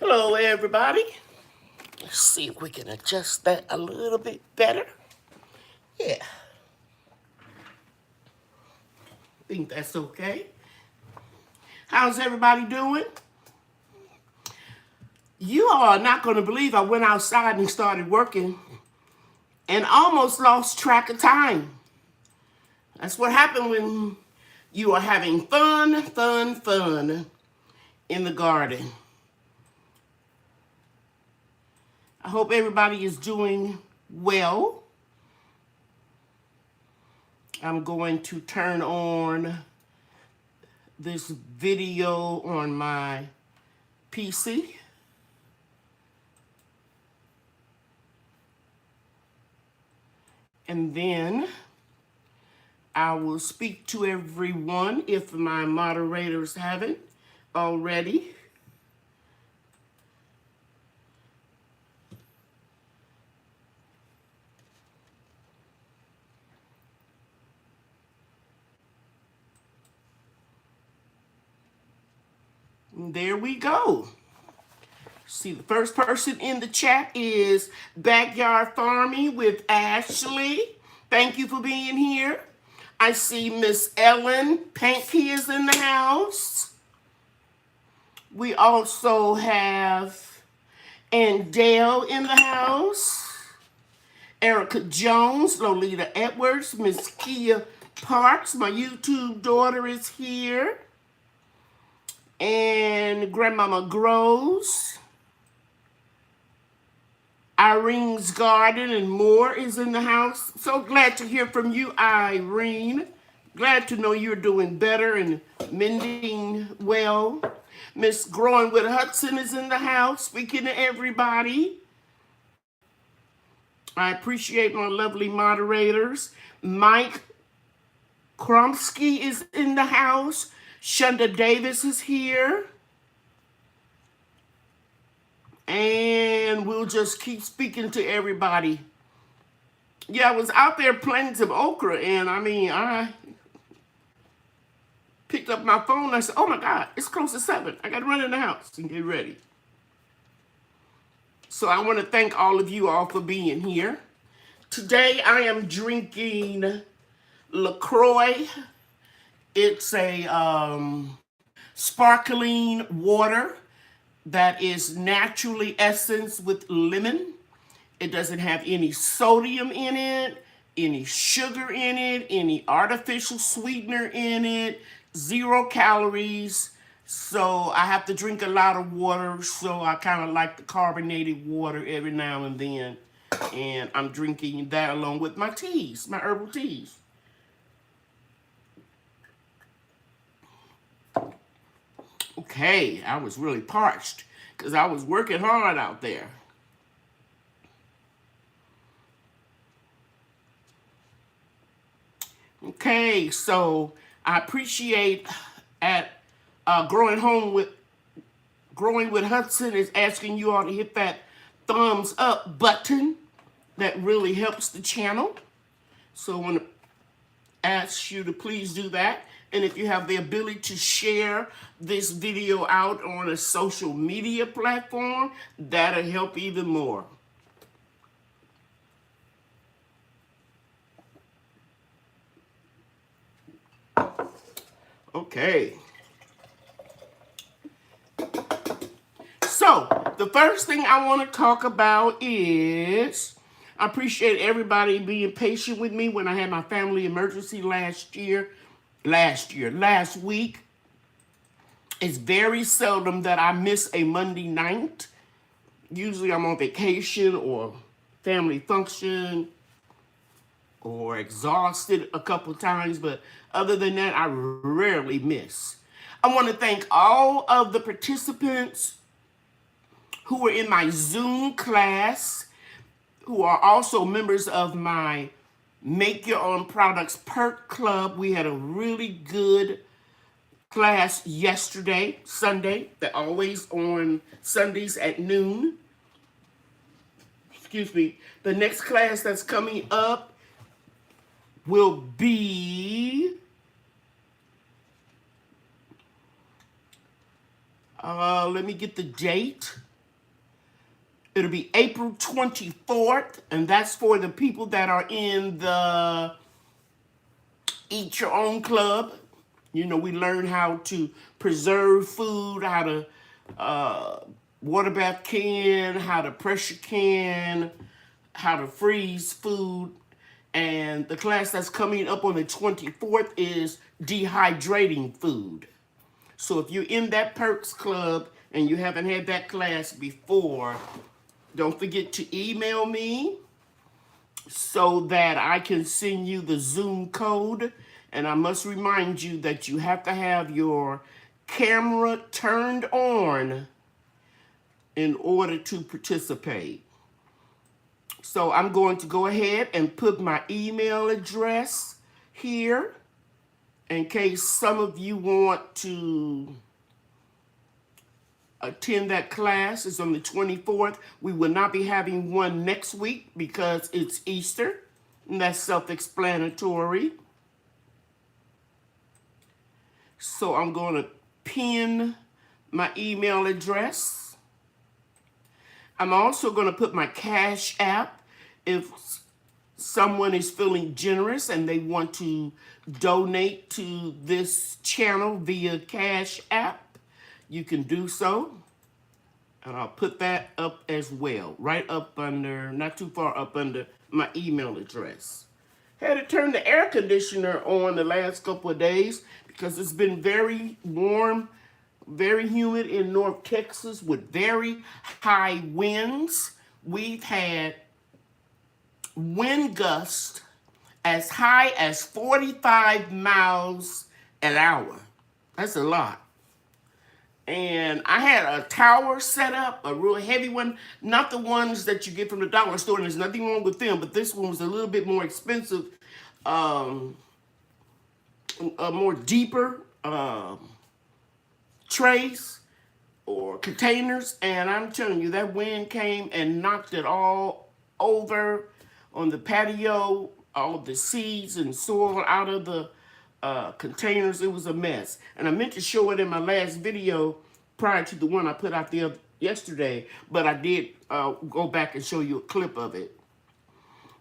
Hello, everybody. Let's see if we can adjust that a little bit better. Yeah. I think that's okay. How's everybody doing? You are not going to believe I went outside and started working and almost lost track of time. That's what happened when you are having fun in the garden. I hope everybody is doing well. I'm going to turn on this video on my PC. And then I will speak to everyone if my moderators haven't already. There we go. See, the first person in the chat is Backyard Farming with Ashley. Thank you for being here. I see Miss Ellen Pankey is in the house. We also have Andale in the house. Erica Jones, Lolita Edwards, Miss Kia Parks, my YouTube daughter is here. And Grandmama Grows. Irene's Garden and more is in the house. So glad to hear from you, Irene. Glad to know you're doing better and mending well. Miss Growing with Hudson is in the house, speaking to everybody. I appreciate my lovely moderators. Mike Kromsky is in the house. Shonda Davis is here. And we'll just keep speaking to everybody. Yeah, I was out there planting some okra, and I picked up my phone and I said, oh my God, it's close to 7. I got to run in the house and get ready. So I want to thank all of you all for being here. Today I am drinking LaCroix. It's a sparkling water that is naturally essenced with lemon. It doesn't have any sodium in it, any sugar in it, any artificial sweetener in it, 0 calories. So I have to drink a lot of water, so I kind of like the carbonated water every now and then. And I'm drinking that along with my teas, my herbal teas. Okay, I was really parched because I was working hard out there. Okay, so I appreciate at Growing with Hudson is asking you all to hit that thumbs up button. That really helps the channel. So I want to ask you to please do that. And if you have the ability to share this video out on a social media platform, that'll help even more. Okay. So, the first thing I want to talk about is, I appreciate everybody being patient with me when I had my family emergency last week. It's very seldom that I miss a Monday night. Usually I'm on vacation or family function or exhausted a couple times, but other than that, I rarely miss. I want to thank all of the participants who were in my Zoom class, who are also members of my Make Your Own Products Perk Club. We had a really good class yesterday, Sunday. They're always on Sundays at noon. Excuse me. The next class that's coming up will be let me get the date. It'll be April 24th, and that's for the people that are in the Eat Your Own Club. You know, we learn how to preserve food, how to water bath can, how to pressure can, how to freeze food. And the class that's coming up on the 24th is Dehydrating Food. So if you're in that Perks Club and you haven't had that class before, don't forget to email me so that I can send you the Zoom code. And I must remind you that you have to have your camera turned on in order to participate. So I'm going to go ahead and put my email address here in case some of you want to attend that class. It's on the 24th. We will not be having one next week because it's Easter, and that's self-explanatory. So I'm going to pin my email address. I'm also going to put my Cash App if someone is feeling generous and they want to donate to this channel via Cash App. You can do so. And I'll put that up as well, right up under, not too far up under my email address. Had to turn the air conditioner on the last couple of days because it's been very warm, very humid in North Texas with very high winds. We've had wind gusts as high as 45 miles an hour. That's a lot. And I had a tower set up, a real heavy one, not the ones that you get from the dollar store, and there's nothing wrong with them, but this one was a little bit more expensive, more deeper trays or containers, and I'm telling you, that wind came and knocked it all over on the patio, all of the seeds and soil out of the containers. It was a mess. And I meant to show it in my last video prior to the one I put out there yesterday, but I did go back and show you a clip of it.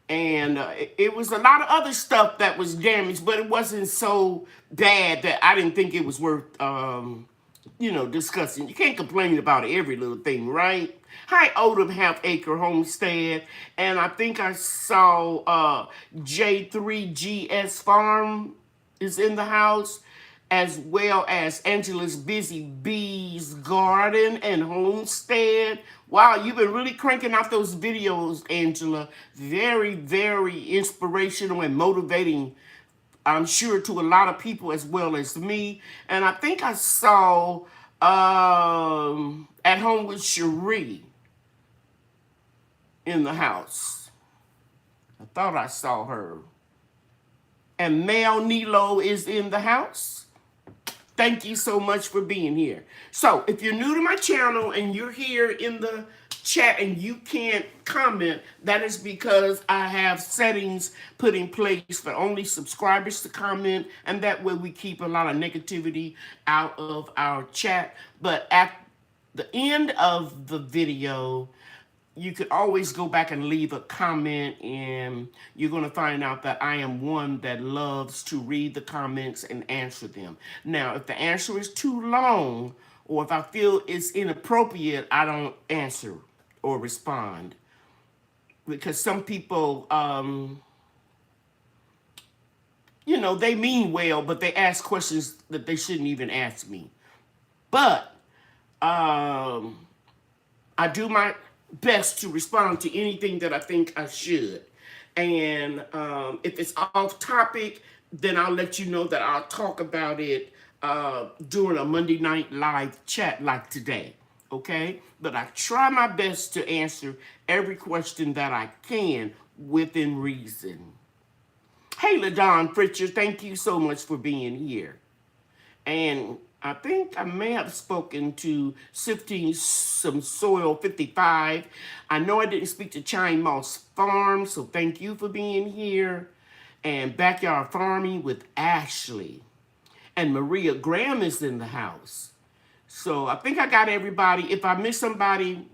And it was a lot of other stuff that was damaged, but it wasn't so bad that I didn't think it was worth, discussing. You can't complain about every little thing, right? Hi, Odom Half Acre Homestead. And I think I saw J3GS Farm is in the house, as well as Angela's Busy Bees Garden and Homestead. Wow, you've been really cranking out those videos, Angela. Very, very inspirational and motivating, I'm sure, to a lot of people as well as me. And I think I saw At Home with Cheryl in the house. I thought I saw her. And Mel Nilo is in the house. Thank you so much for being here. So if you're new to my channel and you're here in the chat and you can't comment, that is because I have settings put in place for only subscribers to comment, and that way we keep a lot of negativity out of our chat. But at the end of the video, you could always go back and leave a comment, and you're going to find out that I am one that loves to read the comments and answer them. Now, if the answer is too long, or if I feel it's inappropriate, I don't answer or respond. Because some people, they mean well, but they ask questions that they shouldn't even ask me. But I do my best to respond to anything that I think I should. And if it's off topic, then I'll let you know that I'll talk about it during a Monday night live chat like today. Okay? But I try my best to answer every question that I can within reason. Hey, LaDon Pritchard, thank you so much for being here. And I think I may have spoken to Sifting Some Soil 55. I know I didn't speak to Chine Moss Farm, so thank you for being here. And Backyard Farming with Ashley. And Maria Graham is in the house. So I think I got everybody. If I miss somebody,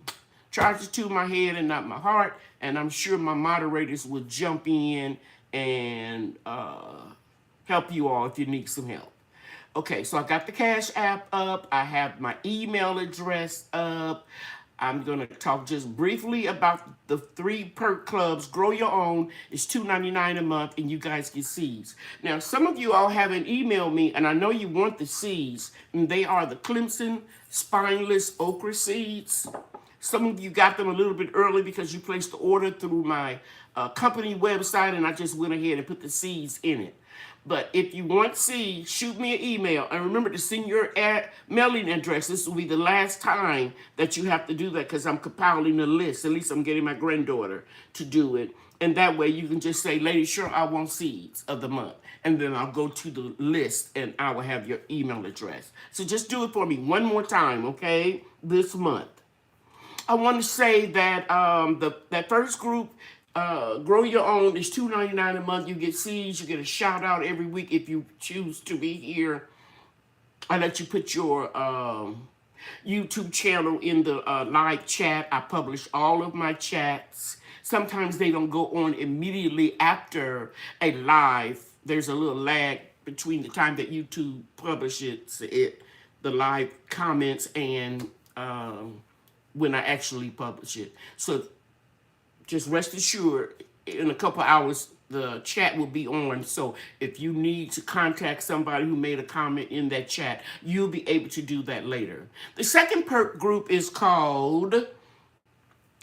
charge it to my head and not my heart, and I'm sure my moderators will jump in and help you all if you need some help. Okay, so I got the Cash App up. I have my email address up. I'm going to talk just briefly about the 3 perk clubs. Grow your own. It's $2.99 a month, and you guys get seeds. Now, some of you all haven't emailed me, and I know you want the seeds. And they are the Clemson Spineless Okra Seeds. Some of you got them a little bit early because you placed the order through my company website, and I just went ahead and put the seeds in it. But if you want seeds, shoot me an email. And remember to send your mailing address. This will be the last time that you have to do that because I'm compiling a list. At least I'm getting my granddaughter to do it. And that way you can just say, Lady Cheryl, I want seeds of the month. And then I'll go to the list and I will have your email address. So just do it for me one more time, okay, this month. I want to say that that first group, Grow Your Own, is $2.99 a month. You get seeds. You get a shout out every week if you choose to be here. I let you put your YouTube channel in the live chat. I publish all of my chats. Sometimes they don't go on immediately after a live. There's a little lag between the time that YouTube publishes it, the live comments, and when I actually publish it. So just rest assured, in a couple hours, the chat will be on. So if you need to contact somebody who made a comment in that chat, you'll be able to do that later. The second perk group is called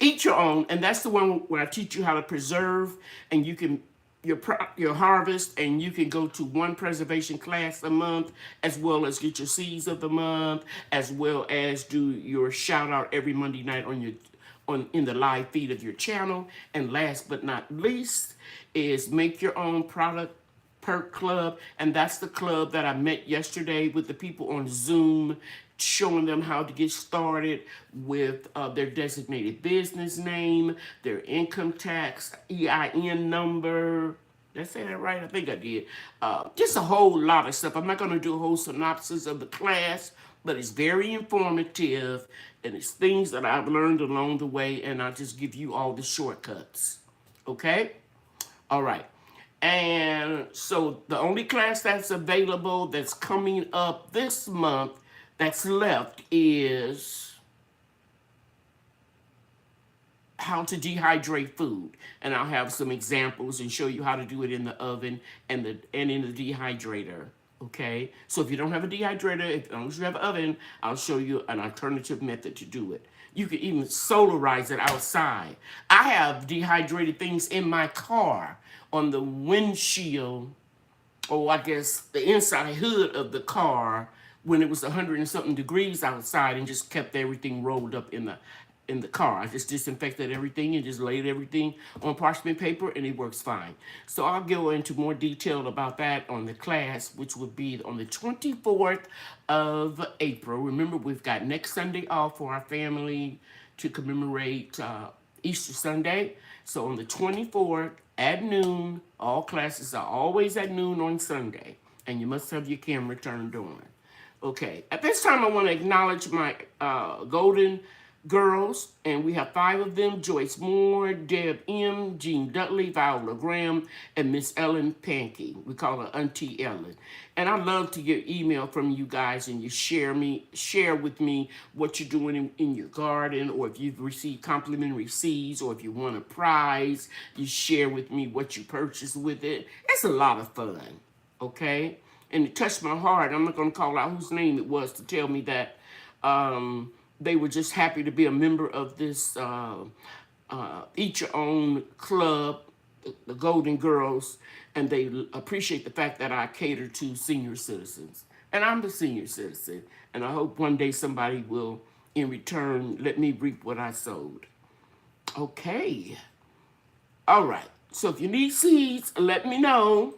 Eat Your Own, and that's the one where I teach you how to preserve, and you can your harvest, and you can go to one preservation class a month, as well as get your seeds of the month, as well as do your shout out every Monday night in the live feed of your channel. And last but not least is Make Your Own Product Perk Club, and that's the club that I met yesterday with the people on Zoom, showing them how to get started with their designated business name, their income tax, EIN number. Did I say that right? I think I did. Just a whole lot of stuff. I'm not going to do a whole synopsis of the class, but it's very informative, and it's things that I've learned along the way, and I'll just give you all the shortcuts. Okay? All right. And so the only class that's available that's coming up this month that's left is how to dehydrate food. And I'll have some examples and show you how to do it in the oven and in the dehydrator. Okay, so if you don't have a dehydrator, as long as you have an oven, I'll show you an alternative method to do it. You can even solarize it outside. I have dehydrated things in my car on the windshield, or I guess the inside hood of the car, when it was 100 and something degrees outside, and just kept everything rolled up in the car. I just disinfected everything and just laid everything on parchment paper, and it works fine. So I'll go into more detail about that on the class, which will be on the 24th of April. Remember, we've got next Sunday off for our family to commemorate Easter Sunday. So on the 24th at noon, all classes are always at noon on Sunday, and you must have your camera turned on. Okay, at this time I want to acknowledge my golden girls, and we have 5 of them: Joyce Moore, Deb M., Jean Dudley, Viola Graham, and Miss Ellen Pankey. We call her Auntie Ellen. And I love to get email from you guys, and you share with me what you're doing in your garden, or if you've received complimentary seeds, or if you won a prize, you share with me what you purchased with it. It's a lot of fun, okay? And it touched my heart. I'm not going to call out whose name it was to tell me that they were just happy to be a member of this Eat Your Own club, the Golden Girls, and they appreciate the fact that I cater to senior citizens. And I'm the senior citizen, and I hope one day somebody will, in return, let me reap what I sowed. Okay. All right. So if you need seeds, let me know.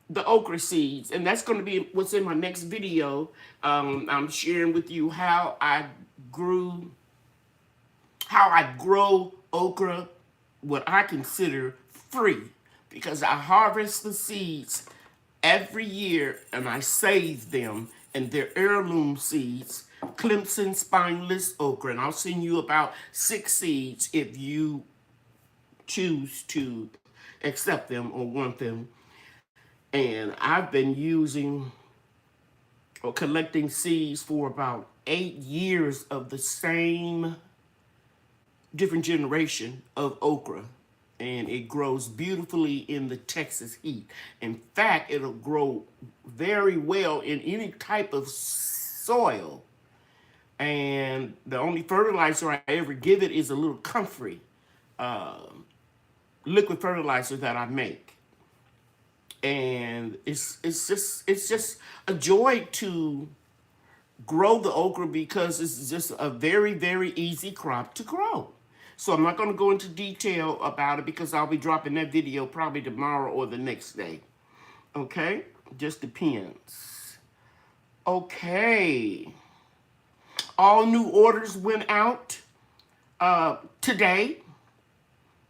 The okra seeds, and that's going to be what's in my next video. I'm sharing with you how I grow okra, what I consider free, because I harvest the seeds every year and I save them, and they're heirloom seeds Clemson spineless okra, and I'll send you about 6 seeds if you choose to accept them or want them. And I've been using or collecting seeds for about 8 years of the same different generation of okra. And it grows beautifully in the Texas heat. In fact, it'll grow very well in any type of soil. And the only fertilizer I ever give it is a little comfrey liquid fertilizer that I make. And it's just a joy to grow the okra because it's just a very, very easy crop to grow. So I'm not going to go into detail about it because I'll be dropping that video probably tomorrow or the next day. Okay? Just depends. Okay. All new orders went out today.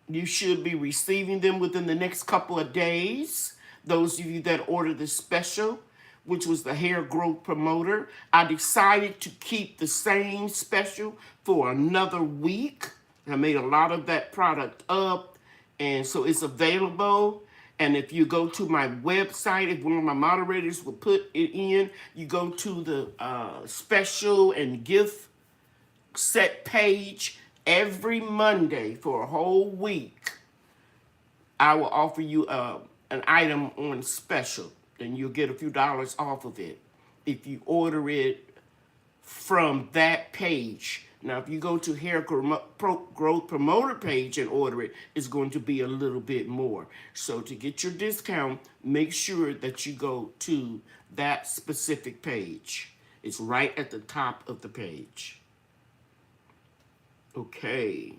You should be receiving them within the next couple of days. Those of you that ordered the special, which was the hair growth promoter, I decided to keep the same special for another week. I made a lot of that product up, and so it's available. And if you go to my website, if one of my moderators will put it in, you go to the special and gift set page. Every Monday for a whole week, I will offer you an item on special, and you'll get a few dollars off of it if you order it from that page. Now, if you go to Hair Growth Promoter page and order it, it's going to be a little bit more. So to get your discount, make sure that you go to that specific page. It's right at the top of the page. Okay.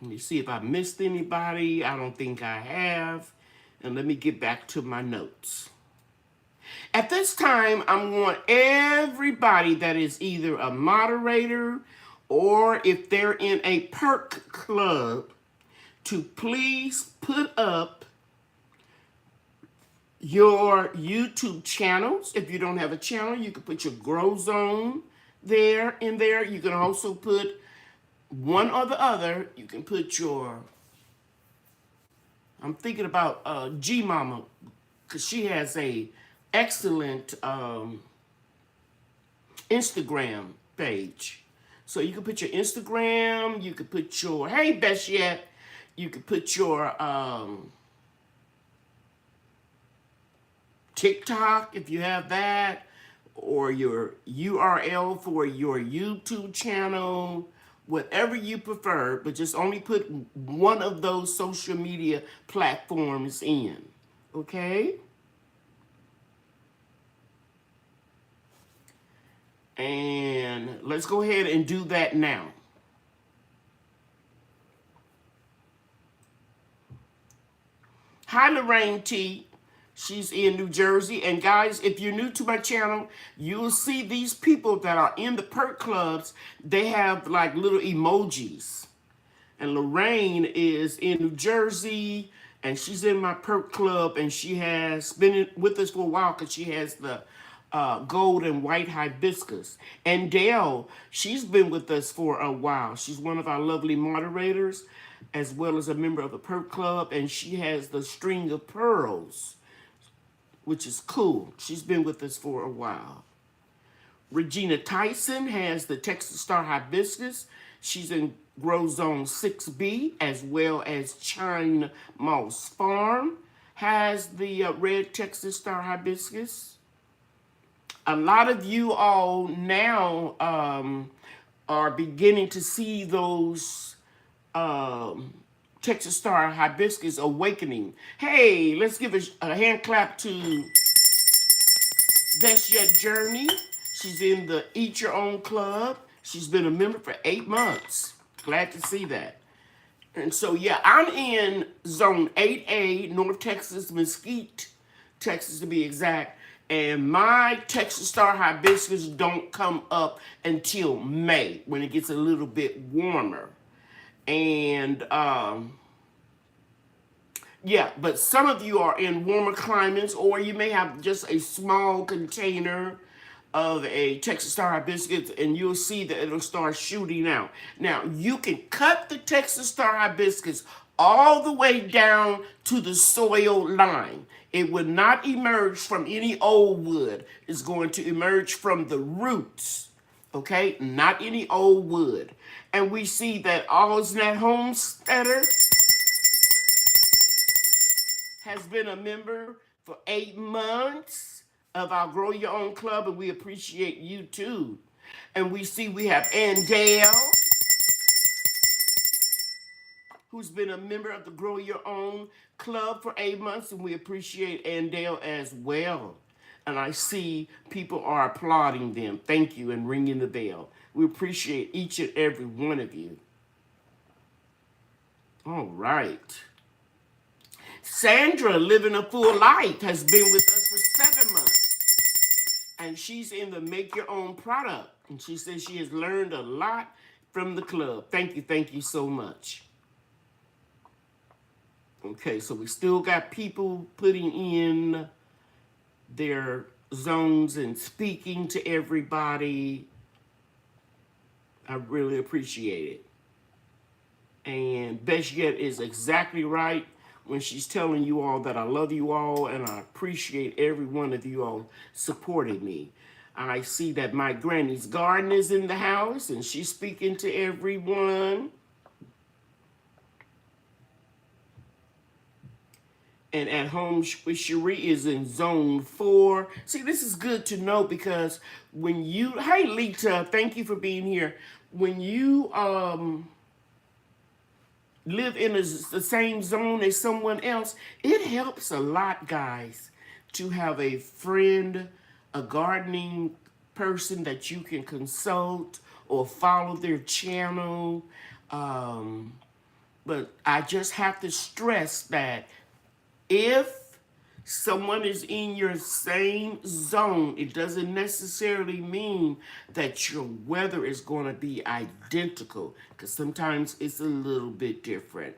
Let me see if I missed anybody. I don't think I have. And let me get back to my notes. At this time, I want everybody that is either a moderator or if they're in a perk club to please put up your YouTube channels. If you don't have a channel, you can put your Grow Zone there. You can also put one or the other. You can put your, I'm thinking about G Mama, because she has a excellent Instagram page. So you can put your Instagram, you can put your, hey Best Yet, you can put your TikTok, if you have that, or your URL for your YouTube channel, whatever you prefer, but just only put one of those social media platforms in, okay? And let's go ahead and do that now. Hi, Lorraine T. She's in New Jersey. And guys, if you're new to my channel, you'll see these people that are in the perk clubs. They have like little emojis. And Lorraine is in New Jersey, and she's in my perk club, and she has been with us for a while because she has the gold and white hibiscus. And Dale, she's been with us for a while. She's one of our lovely moderators, as well as a member of the perk club, and she has the string of pearls, which is cool. She's been with us for a while. Regina Tyson has the Texas Star Hibiscus. She's in Grow Zone 6B, as well as China Moss Farm has the red Texas Star Hibiscus. A lot of you all now are beginning to see those Texas Star Hibiscus awakening. Hey, let's give a hand clap to Best Yet Journey. She's in the Eat Your Own Club. She's been a member for 8 months. Glad to see that. And so, yeah, I'm in Zone 8A, North Texas, Mesquite, Texas to be exact. And my Texas Star Hibiscus don't come up until May, when it gets a little bit warmer. And Yeah, but some of you are in warmer climates, or you may have just a small container of a Texas Star Hibiscus, and you'll see that it'll start shooting out. Now, you can cut the Texas Star Hibiscus all the way down to the soil line. It will not emerge from any old wood. It's going to emerge from the roots, okay? Not any old wood. And we see that Allsnat Homesteader has been a member for 8 months of our Grow Your Own Club, and we appreciate you too. And we see we have Andale, who's been a member of the Grow Your Own Club for 8 months, and we appreciate Andale as well. And I see people are applauding them. Thank you, and ringing the bell. We appreciate each and every one of you. All right. Sandra, living a full life, has been with us for 7 months. And she's in the Make Your Own product. And she says she has learned a lot from the club. Thank you so much. Okay, so we still got people putting in their zones and speaking to everybody. I really appreciate it. And best yet is exactly right when she's telling you all that I love you all and I appreciate every one of you all supporting me. I see that my granny's garden is in the house and she's speaking to everyone. And At Home with Cherie is in zone 4. See, this is good to know because when you, hey Lita, thank you for being here. When you live in the same zone as someone else, it helps a lot, guys, to have a friend, a gardening person that you can consult or follow their channel. But I just have to stress that if someone is in your same zone, it doesn't necessarily mean that your weather is going to be identical, because sometimes it's a little bit different.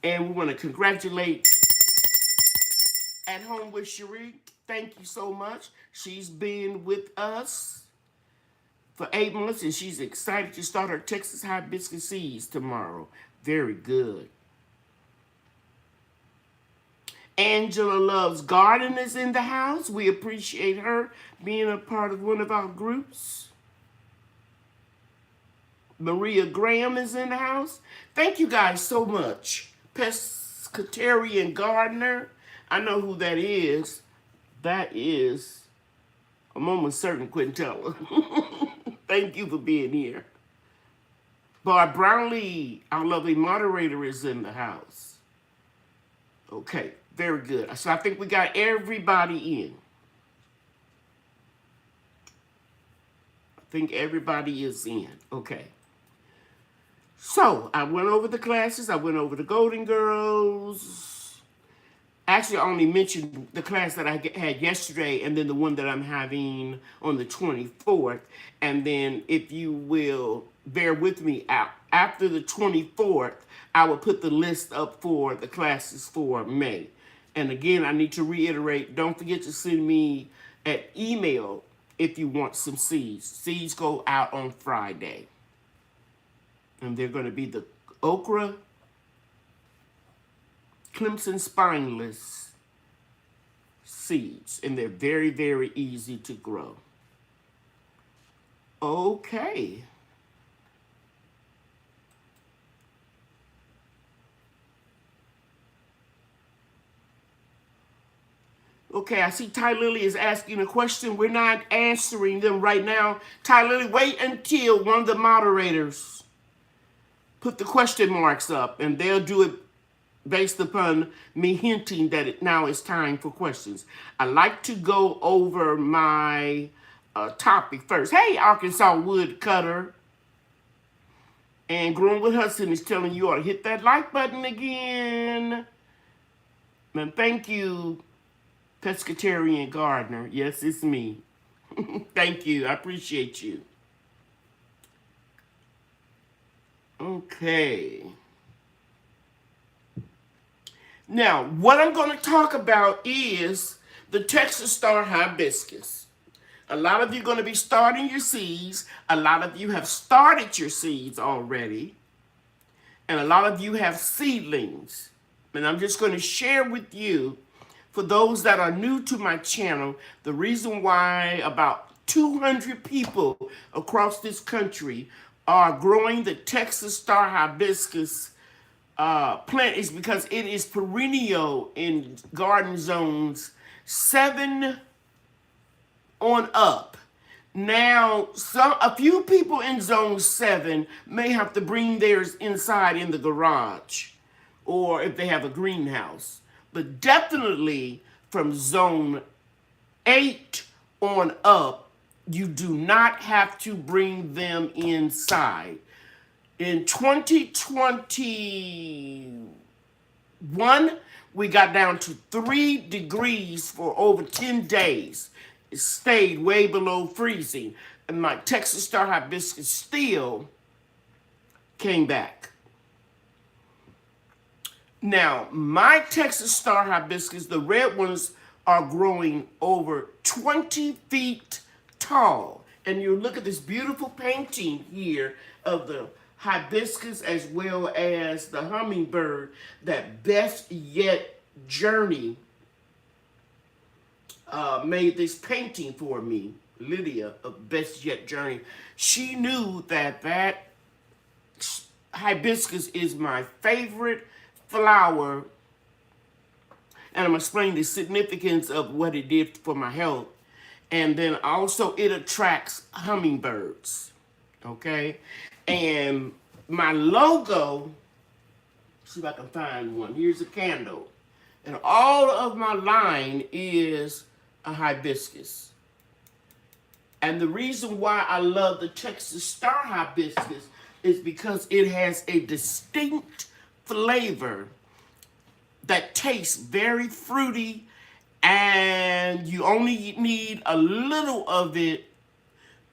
And we want to congratulate At Home with Cherie. Thank you so much. She's been with us for 8 months, and she's excited to start her Texas Hibiscus seeds tomorrow. Very good. Angela Loves Garden is in the house. We appreciate her being a part of one of our groups. Maria Graham is in the house. Thank you guys so much. Pescatarian Gardener. I know who that is. That is, I'm almost certain Quintella. Thank you for being here. Barb Brownlee, our lovely moderator, is in the house. Okay. Very good. So I think we got everybody in. I think everybody is in. Okay. So I went over the classes. I went over the Golden Girls. Actually, I only mentioned the class that I had yesterday and then the one that I'm having on the 24th. And then if you will bear with me, after the 24th, I will put the list up for the classes for May. And again, I need to reiterate, don't forget to send me an email if you want some seeds. Seeds go out on Friday. And they're going to be the Okra Clemson Spineless seeds. And they're very, very easy to grow. Okay. Okay, I see Ty Lily is asking a question. We're not answering them right now. Ty Lily, wait until one of the moderators put the question marks up, and they'll do it based upon me hinting that now it's time for questions. I like to go over my topic first. Hey, Arkansas Woodcutter. And Growing with Hudson is telling you all to hit that like button again. And thank you, Pescatarian Gardener. Yes, it's me. Thank you. I appreciate you. Okay. Now, what I'm going to talk about is the Texas Star Hibiscus. A lot of you are going to be starting your seeds. A lot of you have started your seeds already. And a lot of you have seedlings. And I'm just going to share with you, for those that are new to my channel, the reason why about 200 people across this country are growing the Texas Star Hibiscus plant is because it is perennial in garden zones 7 on up. Now, a few people in zone 7 may have to bring theirs inside in the garage, or if they have a greenhouse. But definitely from zone 8 on up, you do not have to bring them inside. In 2021, we got down to 3 degrees for over 10 days. It stayed way below freezing. And my Texas Star Hibiscus still came back. Now, my Texas Star Hibiscus, the red ones, are growing over 20 feet tall. And you look at this beautiful painting here of the hibiscus as well as the hummingbird that Best Yet Journey made this painting for me. Lydia of Best Yet Journey. She knew that that hibiscus is my favorite flower, and I'm explaining the significance of what it did for my health. And then also it attracts hummingbirds. Okay? And my logo, see if I can find one. Here's a candle. And all of my line is a hibiscus. And the reason why I love the Texas Star Hibiscus is because it has a distinct flavor that tastes very fruity, and you only need a little of it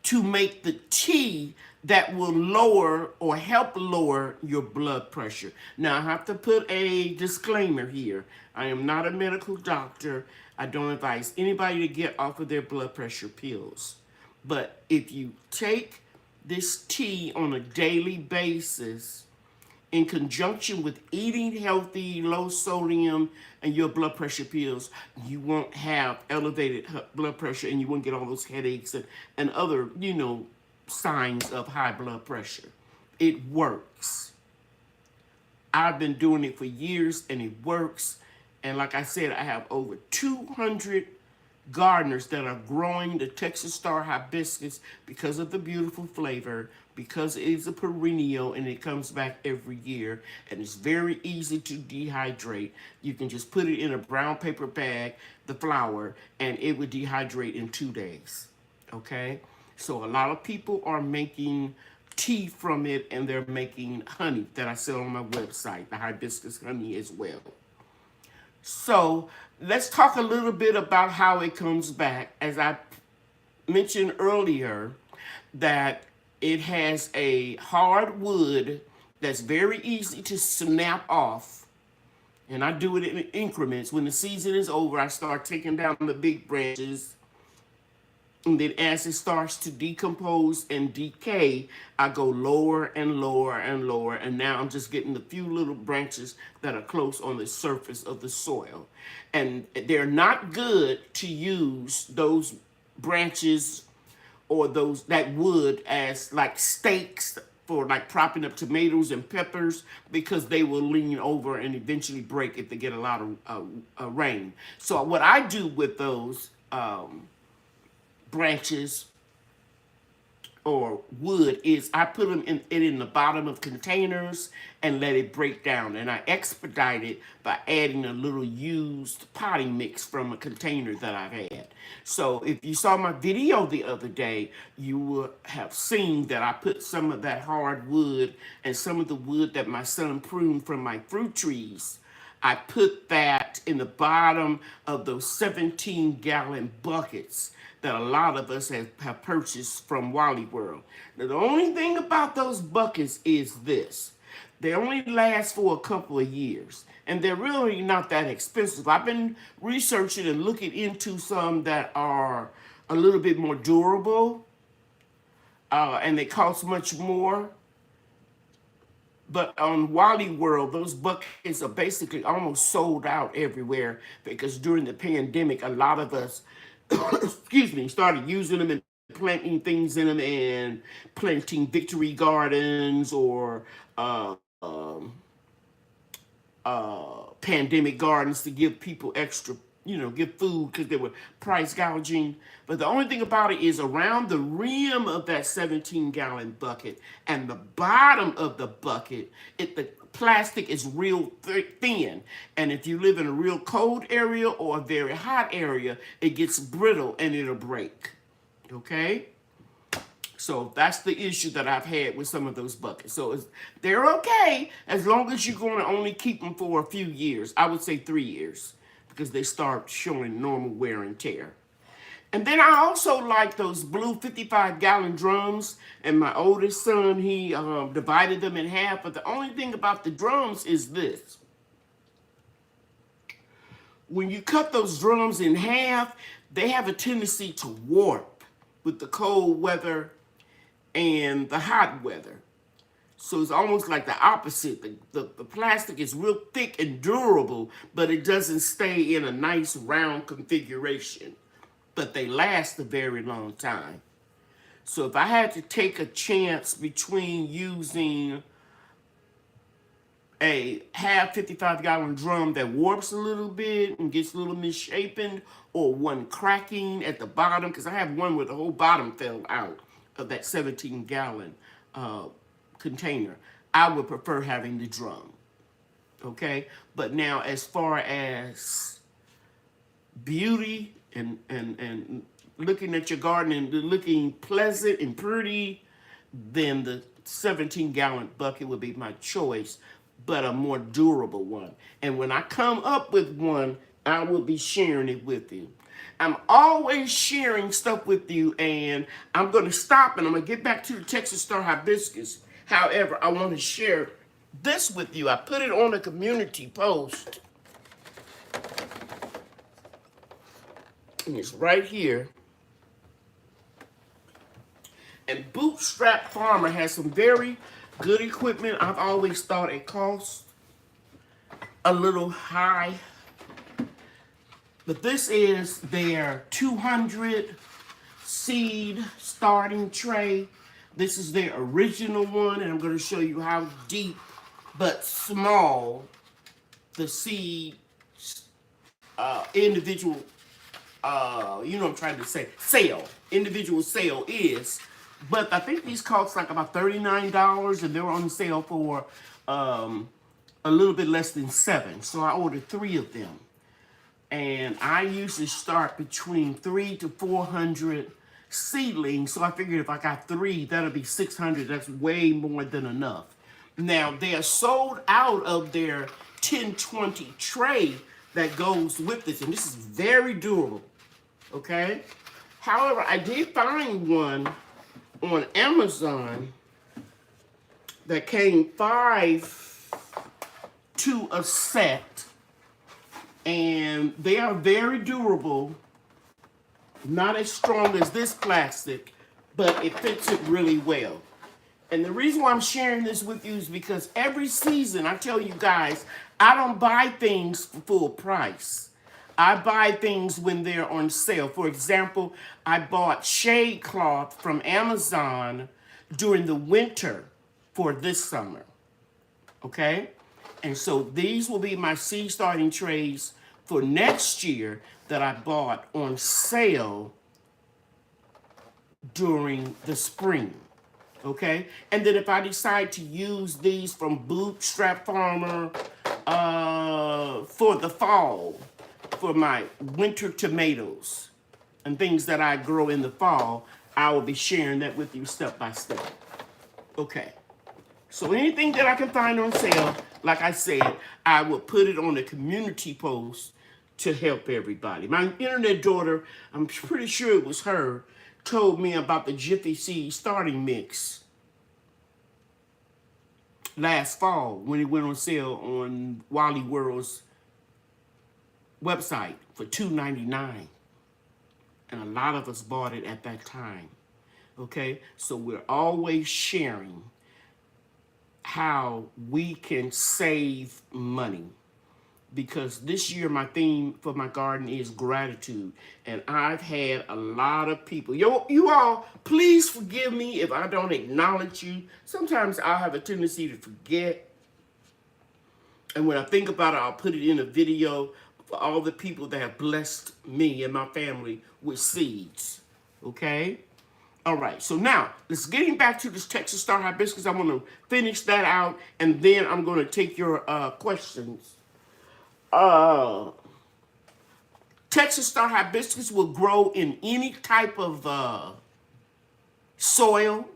to make the tea that will lower or help lower your blood pressure. Now, I have to put a disclaimer here. I am not a medical doctor. I don't advise anybody to get off of their blood pressure pills. But if you take this tea on a daily basis, in conjunction with eating healthy, low sodium, and your blood pressure pills, you won't have elevated blood pressure, and you won't get all those headaches and other, signs of high blood pressure. It works. I've been doing it for years, and it works. And like I said, I have over 200 gardeners that are growing the Texas Star Hibiscus because of the beautiful flavor, because it is a perennial and it comes back every year, and it's very easy to dehydrate. You can just put it in a brown paper bag, the flower, and it would dehydrate in 2 days. Okay? So a lot of people are making tea from it, and they're making honey that I sell on my website, the hibiscus honey as well. So let's talk a little bit about how it comes back. As I mentioned earlier, that it has a hard wood that's very easy to snap off. And I do it in increments. When the season is over, I start taking down the big branches. And then as it starts to decompose and decay, I go lower and lower and lower. And now I'm just getting the few little branches that are close on the surface of the soil. And they're not good to use those branches or that wood as like stakes for like propping up tomatoes and peppers, because they will lean over and eventually break if they get a lot of rain. So what I do with those branches or wood is I put them in the bottom of containers and let it break down. And I expedite it by adding a little used potting mix from a container that I've had. So if you saw my video the other day, you will have seen that I put some of that hard wood and some of the wood that my son pruned from my fruit trees. I put that in the bottom of those 17-gallon buckets that a lot of us have purchased from Wally World. Now, the only thing about those buckets is this. They only last for a couple of years, and they're really not that expensive. I've been researching and looking into some that are a little bit more durable, and they cost much more. But on Wally World, those buckets are basically almost sold out everywhere because during the pandemic, a lot of us, excuse me, started using them and planting things in them and planting victory gardens or pandemic gardens to give people extra, give food because they were price gouging. But the only thing about it is around the rim of that 17-gallon bucket and the bottom of the bucket, the plastic is real thin. And if you live in a real cold area or a very hot area, it gets brittle and it'll break. Okay? So that's the issue that I've had with some of those buckets. So they're okay as long as you're going to only keep them for a few years. I would say 3 years because they start showing normal wear and tear. And then I also like those blue 55-gallon drums. And my oldest son, he divided them in half. But the only thing about the drums is this. When you cut those drums in half, they have a tendency to warp with the cold weather and the hot weather. So it's almost like the opposite. The plastic is real thick and durable, but it doesn't stay in a nice round configuration. But they last a very long time. So if I had to take a chance between using a half 55-gallon drum that warps a little bit and gets a little misshapen, or one cracking at the bottom, because I have one where the whole bottom fell out of that 17-gallon container, I would prefer having the drum. Okay? But now as far as beauty and looking at your garden and looking pleasant and pretty, then the 17-gallon bucket would be my choice, but a more durable one. And when I come up with one, I will be sharing it with you. I'm always sharing stuff with you, and I'm going to stop and I'm going to get back to the Texas Star Hibiscus. However, I want to share this with you. I put it on a community post. And it's right here. And Bootstrap Farmer has some very good equipment. I've always thought it costs a little high. But this is their 200 seed starting tray. This is their original one, and I'm going to show you how deep but small the seed individual, I'm trying to say, individual sale is. But I think these cost like about $39, and they were on sale for a little bit less than $7. So I ordered 3 of them. And I usually start between 300 to 400 seedlings. So I figured if I got 3, that'll be 600. That's way more than enough. Now, they are sold out of their 1020 tray that goes with this. And this is very durable. Okay? However, I did find one on Amazon that came 5 to a set. And they are very durable, not as strong as this plastic, but it fits it really well. And the reason why I'm sharing this with you is because every season, I tell you guys, I don't buy things for full price. I buy things when they're on sale. For example, I bought shade cloth from Amazon during the winter for this summer. Okay? And so these will be my seed starting trays for next year that I bought on sale during the spring. Okay? And then if I decide to use these from Bootstrap Farmer for the fall, for my winter tomatoes and things that I grow in the fall, I will be sharing that with you step by step. Okay. So anything that I can find on sale, like I said, I will put it on a community post to help everybody. My internet daughter, I'm pretty sure it was her, told me about the Jiffy Seed starting mix last fall when it went on sale on Wally World's website for $2.99. And a lot of us bought it at that time. Okay, so we're always sharing how we can save money. Because this year my theme for my garden is gratitude. And I've had a lot of people. You all, please forgive me if I don't acknowledge you. Sometimes I'll have a tendency to forget. And when I think about it, I'll put it in a video for all the people that have blessed me and my family with seeds. Okay? All right, so now let's getting back to this Texas Star Hibiscus. I want to finish that out, and then I'm going to take your questions. Texas Star Hibiscus will grow in any type of soil.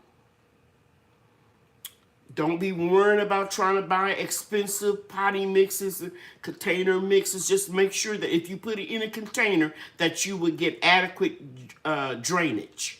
Don't be worrying about trying to buy expensive potting mixes, container mixes. Just make sure that if you put it in a container that you would get adequate drainage.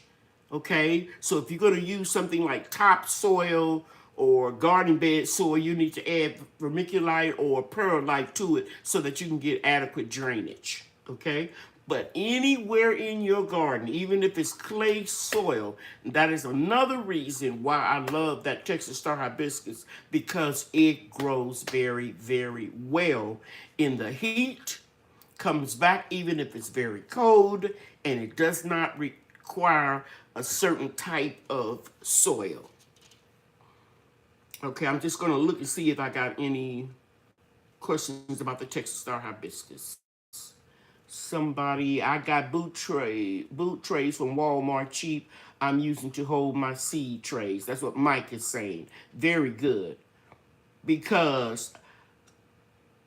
Okay, so if you're going to use something like topsoil or garden bed soil, you need to add vermiculite or perlite to it so that you can get adequate drainage. Okay, but anywhere in your garden, even if it's clay soil, that is another reason why I love that Texas Star Hibiscus, because it grows very, very well in the heat, comes back even if it's very cold, and it does not require a certain type of soil. Okay, I'm just going to look and see if I got any questions about the Texas Star Hibiscus. I got boot trays from Walmart cheap. I'm using to hold my seed trays. That's what Mike is saying. Very good. Because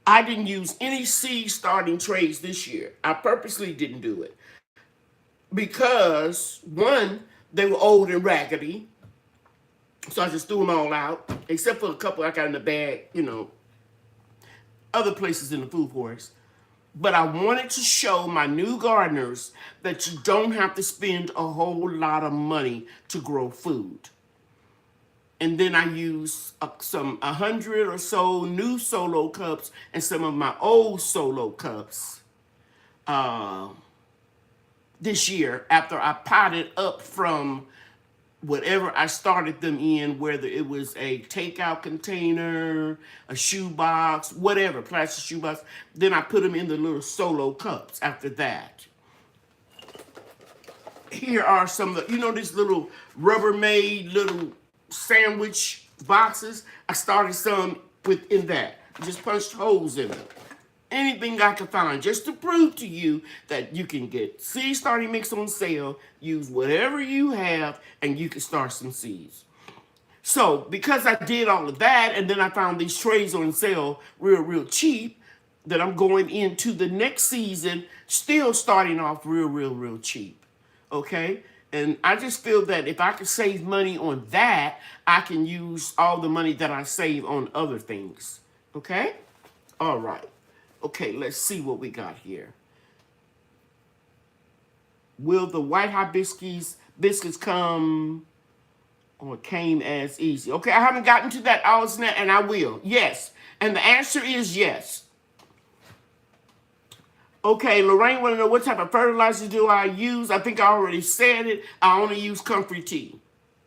I didn't use any seed starting trays this year. I purposely didn't do it. Because, one, they were old and raggedy. So I just threw them all out. Except for a couple I got in the bag, other places in the food forest. But I wanted to show my new gardeners that you don't have to spend a whole lot of money to grow food. And then I used 100 or so new solo cups and some of my old solo cups this year after I potted up from whatever I started them in, whether it was a takeout container, a shoebox, whatever, plastic shoebox. Then I put them in the little solo cups after that. Here are some of the, these little Rubbermaid little sandwich boxes. I started some within that. Just punched holes in them. Anything I can find, just to prove to you that you can get seed starting mix on sale, use whatever you have, and you can start some seeds. So, because I did all of that, and then I found these trays on sale real cheap, that I'm going into the next season still starting off real cheap. Okay? And I just feel that if I could save money on that, I can use all the money that I save on other things. Okay? All right. Okay, let's see what we got here. Will the white hibiscus biscuits come or came as easy? Okay, I haven't gotten to that, Allison, and I will. Yes. And the answer is yes. Okay, Lorraine want to know what type of fertilizer do I use? I think I already said it. I only use comfrey tea.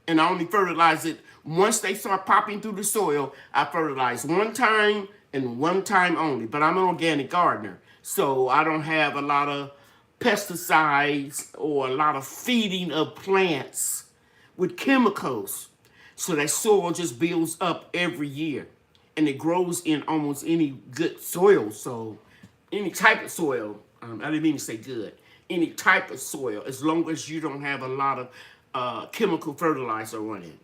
And I only fertilize it once they start popping through the soil. I fertilize one time and one time only. But I'm an organic gardener, so I don't have a lot of pesticides or a lot of feeding of plants with chemicals. So that soil just builds up every year. And it grows in almost any good soil. So any type of soil, I didn't mean to say good, any type of soil, as long as you don't have a lot of chemical fertilizer on it.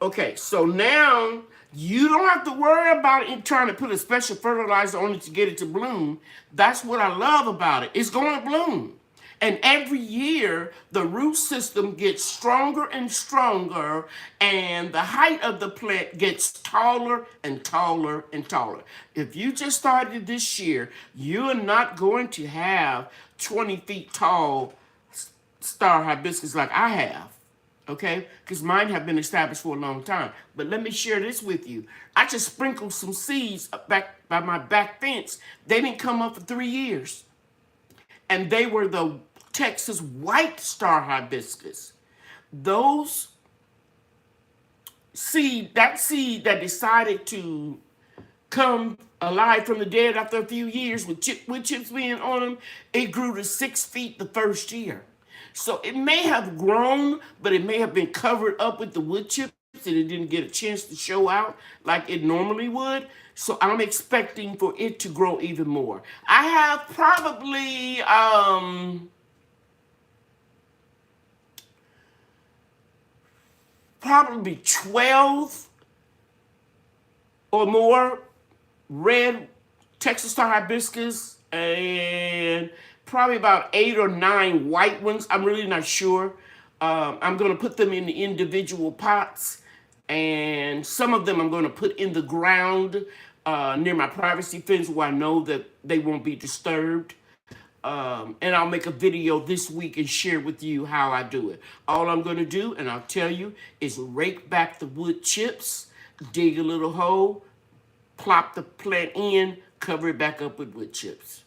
Okay, so now you don't have to worry about it trying to put a special fertilizer on it to get it to bloom. That's what I love about it. It's going to bloom. And every year, the root system gets stronger and stronger, and the height of the plant gets taller and taller and taller. If you just started this year, you're not going to have 20 feet tall star hibiscus like I have. okay? Because mine have been established for a long time. But let me share this with you. I just sprinkled some seeds up back by my back fence. They didn't come up for 3 years. And they were the Texas white star hibiscus. Those that seed that decided to come alive from the dead after a few years with wood chips being on them, it grew to 6 feet the first year. So it may have grown, but it may have been covered up with the wood chips and it didn't get a chance to show out like it normally would. So I'm expecting for it to grow even more. I have probably 12 or more red Texas star hibiscus and probably about 8 or 9 white ones. I'm really not sure. I'm going to put them in the individual pots, and some of them I'm going to put in the ground near my privacy fence where I know that they won't be disturbed. And I'll make a video this week and share with you how I do it. All I'm going to do, and I'll tell you, is rake back the wood chips, dig a little hole, plop the plant in, cover it back up with wood chips.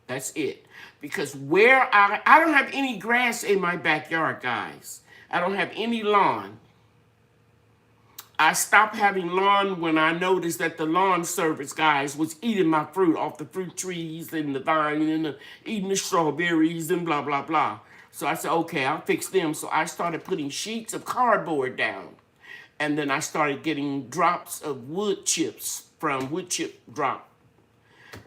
That's it. Because where I don't have any grass in my backyard, guys. I don't have any lawn. I stopped having lawn when I noticed that the lawn service guys was eating my fruit off the fruit trees and the vine and eating the strawberries and blah, blah, blah. So I said, okay, I'll fix them. So I started putting sheets of cardboard down. And then I started getting drops of wood chips from wood chip drop.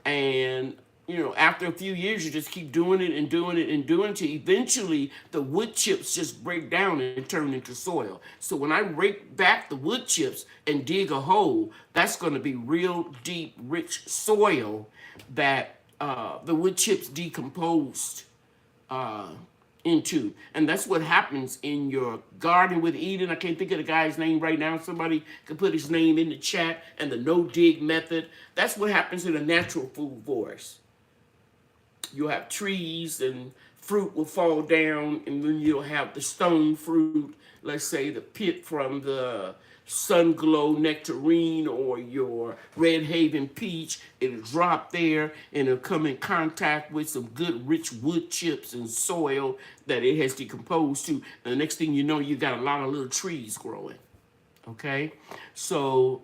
And, you know, after a few years, you just keep doing it and doing it and doing it till eventually the wood chips just break down and turn into soil. So when I rake back the wood chips and dig a hole, that's going to be real deep, rich soil that the wood chips decomposed into. And that's what happens in your garden with Eden. I can't think of the guy's name right now. Somebody could put his name in the chat, and the no-dig method. That's what happens in a natural food forest. You'll have trees and fruit will fall down, and then you'll have the stone fruit, let's say the pit from the Sunglow nectarine or your Red Haven peach. It'll drop there and it'll come in contact with some good rich wood chips and soil that it has decomposed to. And the next thing you know, you got a lot of little trees growing. Okay? So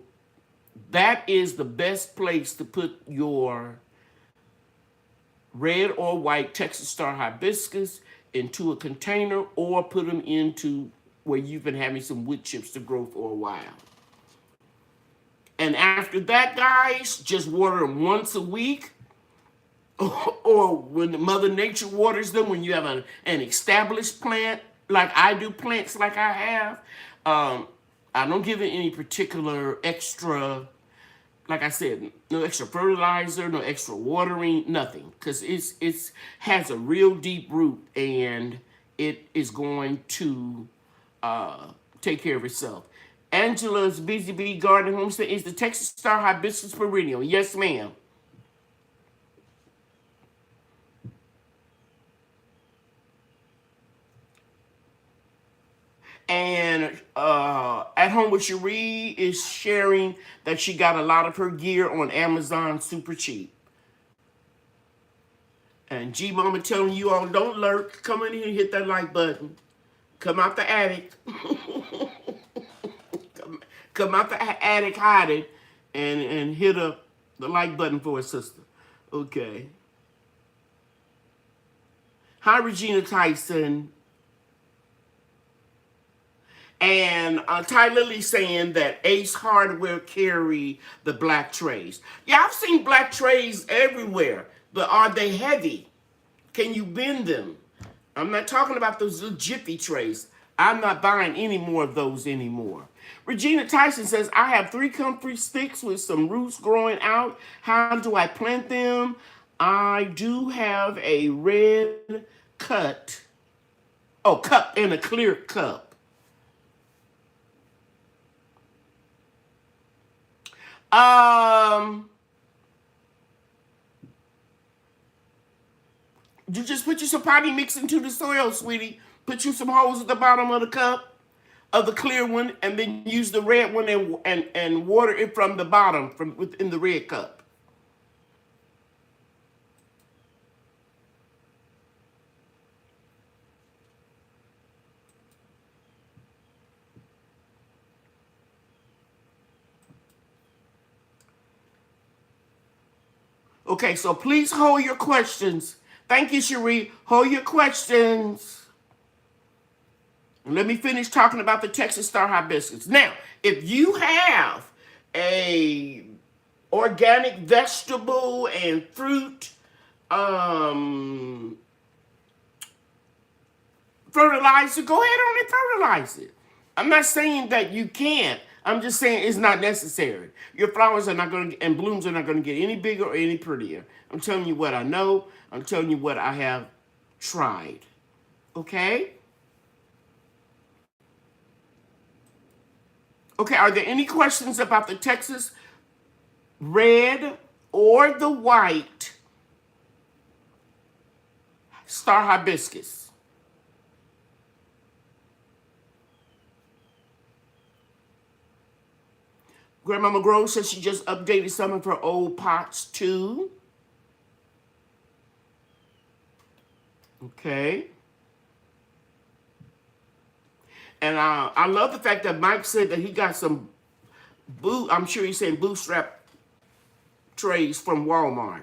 that is the best place to put your red or white Texas star hibiscus into a container, or put them into where you've been having some wood chips to grow for a while. And after that, guys, just water them once a week, or when the Mother Nature waters them, when you have an established plant, like I do plants like I have. I don't give it any particular extra, like I said, no extra fertilizer, no extra watering, nothing. Because it has a real deep root, and it is going to take care of itself. Angela's Busy Bee Garden Homestead is the Texas Star Hibiscus perennial. Yes, ma'am. And At Home with Cherie is sharing that she got a lot of her gear on Amazon super cheap. And G Mama telling you all, don't lurk. Come in here and hit that like button. Come out the attic. come out the attic, hide it, and hit up the like button for a sister. Okay. Hi, Regina Tyson. And Ty Lily saying that Ace Hardware carry the black trays. Yeah, I've seen black trays everywhere, but are they heavy? Can you bend them? I'm not talking about those little jiffy trays. I'm not buying any more of those anymore. Regina Tyson says, I have 3 comfrey sticks with some roots growing out. How do I plant them? I do have a red cup and a clear cup. You just put you some potty mix into the soil, sweetie. Put you some holes at the bottom of the cup. of the clear one, and then use the red one and water it from the bottom, from within the red cup. Okay, so please hold your questions. Thank you, Cherie. Hold your questions. And let me finish talking about the Texas Star Hibiscus. Now, if you have a organic vegetable and fruit fertilizer, go ahead on and fertilize it. I'm not saying that you can't. I'm just saying it's not necessary. Your flowers are not going to, and blooms are not going to get any bigger or any prettier. I'm telling you what I know. I'm telling you what I have tried. Okay? Okay, are there any questions about the Texas red or the white star hibiscus? Grandmama Grove says she just updated some of her old pots too. Okay. And I love the fact that Mike said that he got some I'm sure he's saying bootstrap trays from Walmart.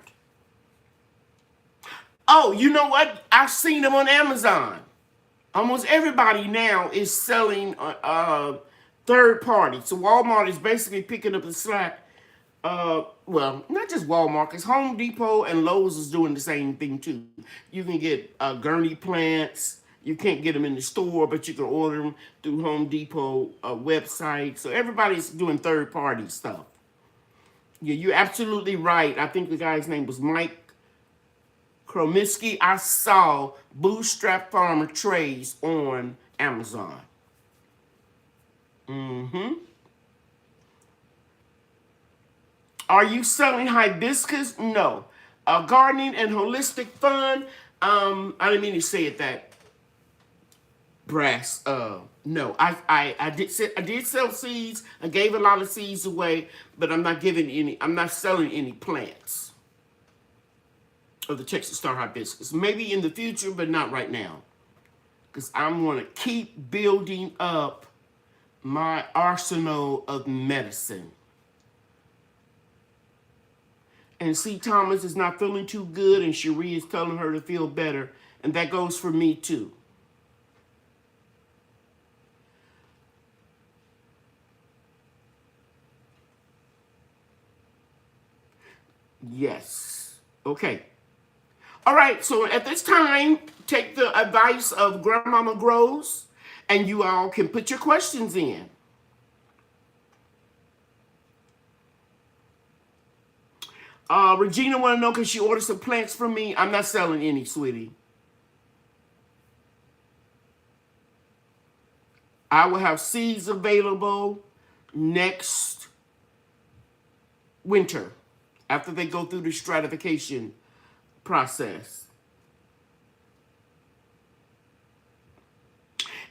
Oh, you know what? I've seen them on Amazon. Almost everybody now is selling third party. So Walmart is basically picking up the slack. Well, not just Walmart, because Home Depot and Lowe's is doing the same thing too. You can get gurney plants. You can't get them in the store, but you can order them through Home Depot website. So everybody's doing third party stuff. Yeah, you're absolutely right. I think the guy's name was Mike Kromiski. I saw Bootstrap Farmer trays on Amazon. Are you selling hibiscus? No. Gardening and holistic fun. I didn't mean to say it that brass. No. I did sell seeds. I gave a lot of seeds away, but I'm not selling any plants of the Texas Star Hibiscus. Maybe in the future, but not right now. Because I'm going to keep building up my arsenal of medicine. And C. Thomas is not feeling too good, and Cherie is telling her to feel better. And that goes for me too. Yes. Okay. All right, so at this time, take the advice of Grandmama Grows, and you all can put your questions in. Regina want to know, can she order some plants from me? I'm not selling any, sweetie. I will have seeds available next winter after they go through the stratification process.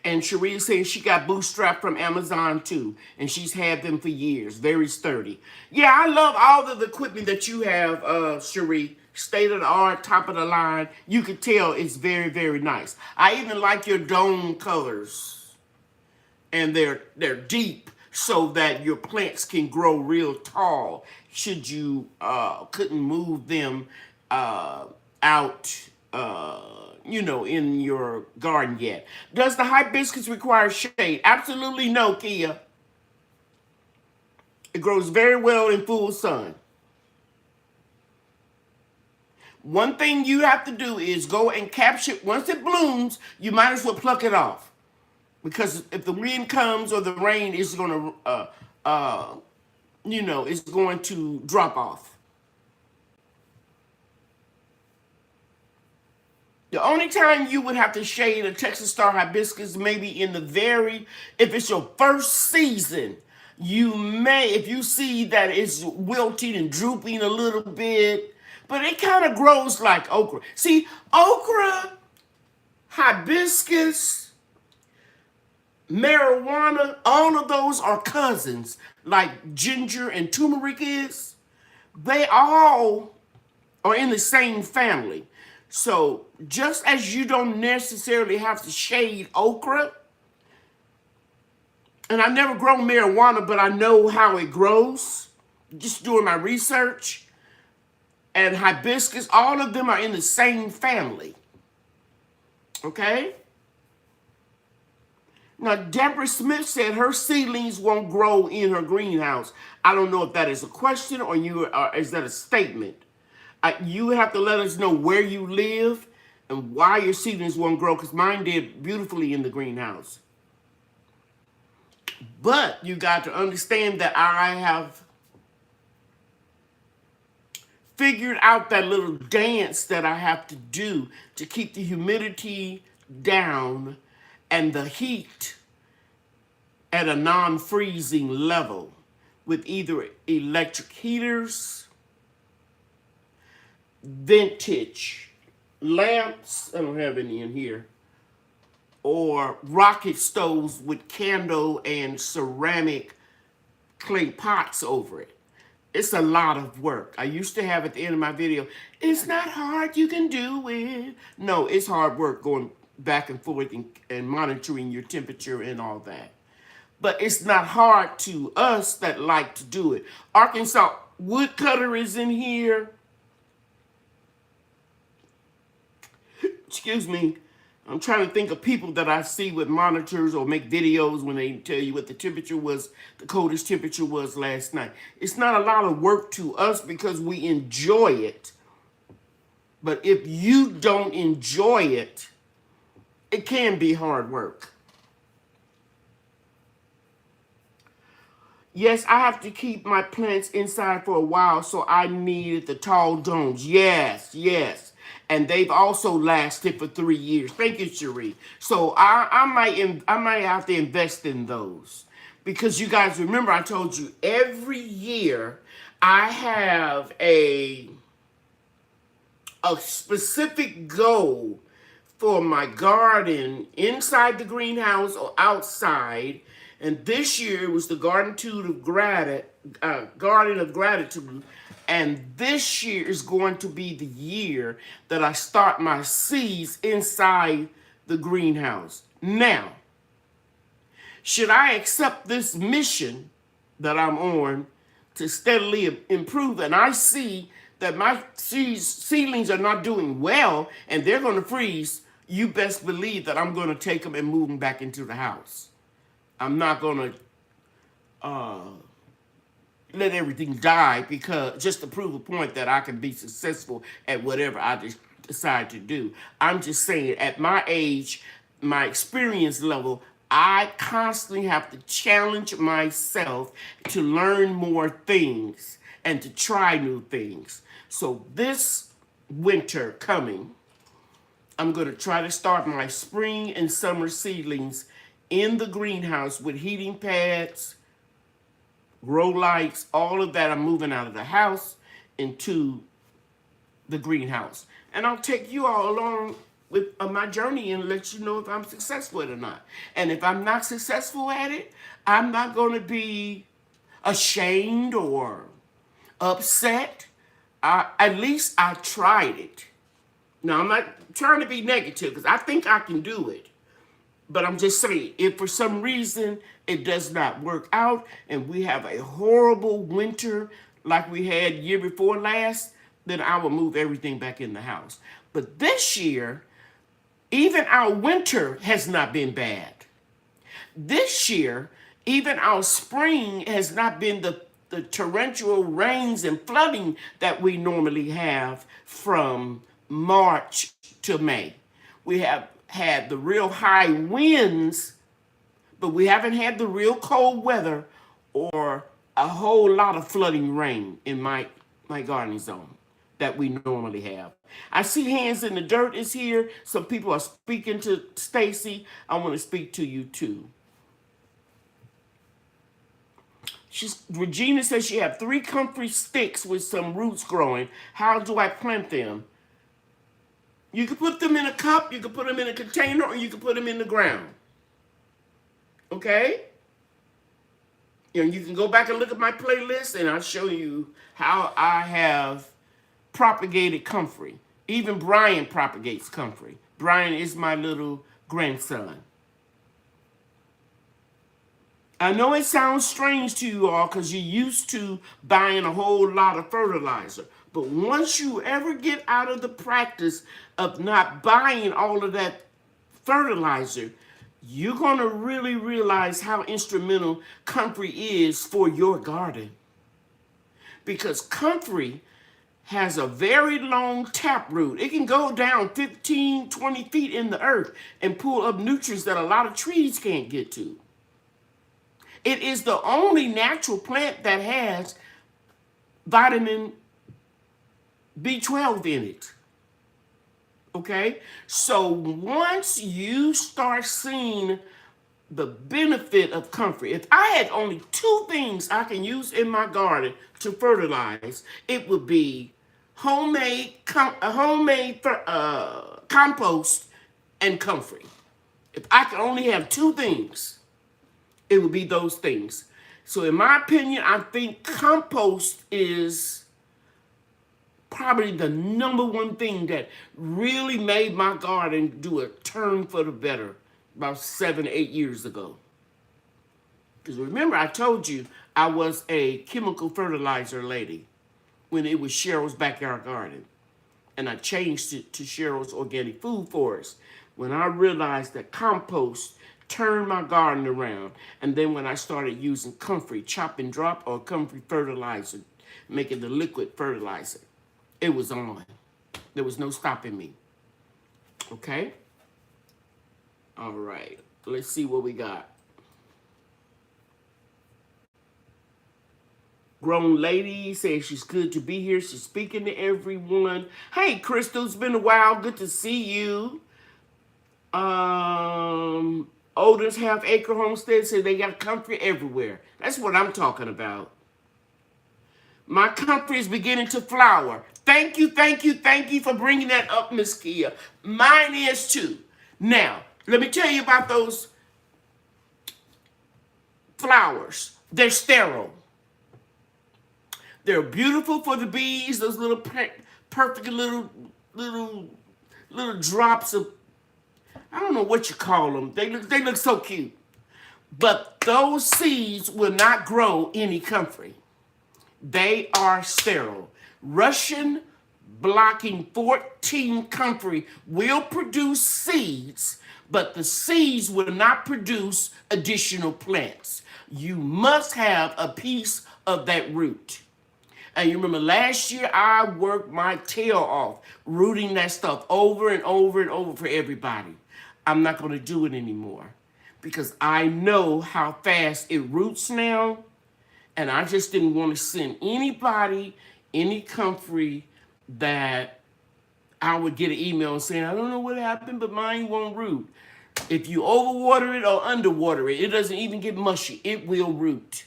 And Cherie is saying she got bootstrap from Amazon too, and she's had them for years. Very sturdy. Yeah, I love all of the equipment that you have, Cherie. State of the art, top of the line. You can tell it's very, very nice. I even like your dome colors, and they're deep so that your plants can grow real tall. Should you couldn't move them out, in your garden yet. Does the hibiscus require shade? Absolutely no, Kia. It grows very well in full sun. One thing you have to do is go and capture, once it blooms, you might as well pluck it off. Because if the wind comes or the rain, it's going to, it's going to drop off. The only time you would have to shade a Texas Star Hibiscus, maybe if it's your first season, you may, if you see that it's wilting and drooping a little bit, but it kind of grows like okra. See, okra, hibiscus, marijuana, all of those are cousins, like ginger and turmeric is. They all are in the same family. So just as you don't necessarily have to shade okra, and I've never grown marijuana, but I know how it grows, just doing my research, and hibiscus, all of them are in the same family. Okay? Now, Deborah Smith said her seedlings won't grow in her greenhouse. I don't know if that is a question or is that a statement. You have to let us know where you live and why your seedlings won't grow, because mine did beautifully in the greenhouse. But you got to understand that I have figured out that little dance that I have to do to keep the humidity down and the heat at a non-freezing level with either electric heaters, vintage lamps, I don't have any in here, or rocket stoves with candle and ceramic clay pots over it. It's a lot of work. I used to have at the end of my video, it's not hard, you can do it. No, it's hard work going back and forth and monitoring your temperature and all that. But it's not hard to us that like to do it. Arkansas woodcutter is in here. Excuse me. I'm trying to think of people that I see with monitors or make videos when they tell you what the temperature was, the coldest temperature was last night. It's not a lot of work to us because we enjoy it. But if you don't enjoy it, it can be hard work. Yes, I have to keep my plants inside for a while, so I needed the tall domes. Yes, yes. And they've also lasted for 3 years. Thank you, Cheryl. So I might have to invest in those. Because you guys remember I told you every year I have a specific goal for my garden inside the greenhouse or outside. And this year it was the Garden of Gratitude. And this year is going to be the year that I start my seeds inside the greenhouse. Now, should I accept this mission that I'm on to steadily improve, and I see that my seedlings are not doing well and they're going to freeze, you best believe that I'm going to take them and move them back into the house. I'm not going to let everything die because just to prove a point that I can be successful at whatever I decide to do. I'm just saying at my age, my experience level, I constantly have to challenge myself to learn more things and to try new things. So this winter coming, I'm going to try to start my spring and summer seedlings in the greenhouse with heating pads, grow lights, all of that. I'm moving out of the house into the greenhouse. And I'll take you all along with my journey and let you know if I'm successful at it or not. And if I'm not successful at it, I'm not going to be ashamed or upset. At least I tried it. Now, I'm not trying to be negative because I think I can do it. But I'm just saying, if for some reason it does not work out and we have a horrible winter like we had year before last, then I will move everything back in the house. But this year, even our winter has not been bad. This year, even our spring has not been the torrential rains and flooding that we normally have from March to May. We have had the real high winds, but we haven't had the real cold weather or a whole lot of flooding rain in my gardening zone that we normally have. I see hands in the dirt is here. Some people are speaking to Stacy. I want to speak to you too. Regina says she have 3 comfrey sticks with some roots growing. How do I plant them? You can put them in a cup, you can put them in a container, or you can put them in the ground. Okay? And you can go back and look at my playlist and I'll show you how I have propagated comfrey. Even Brian propagates comfrey. Brian is my little grandson. I know it sounds strange to you all because you're used to buying a whole lot of fertilizer. But once you ever get out of the practice of not buying all of that fertilizer, you're going to really realize how instrumental comfrey is for your garden. Because comfrey has a very long taproot. It can go down 15, 20 feet in the earth and pull up nutrients that a lot of trees can't get to. It is the only natural plant that has vitamin B12 in it. Okay? So once you start seeing the benefit of comfrey, if I had only 2 things I can use in my garden to fertilize, it would be homemade compost and comfrey. If I could only have 2 things, it would be those things. So in my opinion, I think compost is probably the #1 thing that really made my garden do a turn for the better about 7, 8 years ago. Because remember, I told you I was a chemical fertilizer lady when it was Cheryl's Backyard Garden. And I changed it to Cheryl's Organic Food Forest when I realized that compost turned my garden around. And then when I started using comfrey, chop and drop, or comfrey fertilizer, making the liquid fertilizer, it was on. There was no stopping me. Okay? All right. Let's see what we got. Grown Lady says she's good to be here. She's speaking to everyone. Hey, Crystal, it's been a while. Good to see you. Oldest Half Acre Homestead said they got comfrey everywhere. That's what I'm talking about. My comfrey is beginning to flower. Thank you for bringing that up, Miss Kia. Mine is too. Now, let me tell you about those flowers. They're sterile. They're beautiful for the bees. Those little perfect little drops of, I don't know what you call them. They look so cute. But those seeds will not grow any comfrey. They are sterile. Russian blocking 14 comfrey will produce seeds, but the seeds will not produce additional plants. You must have a piece of that root. And you remember last year, I worked my tail off, rooting that stuff over and over and over for everybody. I'm not going to do it anymore because I know how fast it roots now. And I just didn't want to send anybody any comfrey that I would get an email saying, I don't know what happened, but mine won't root. If you overwater it or underwater it, it doesn't even get mushy. It will root.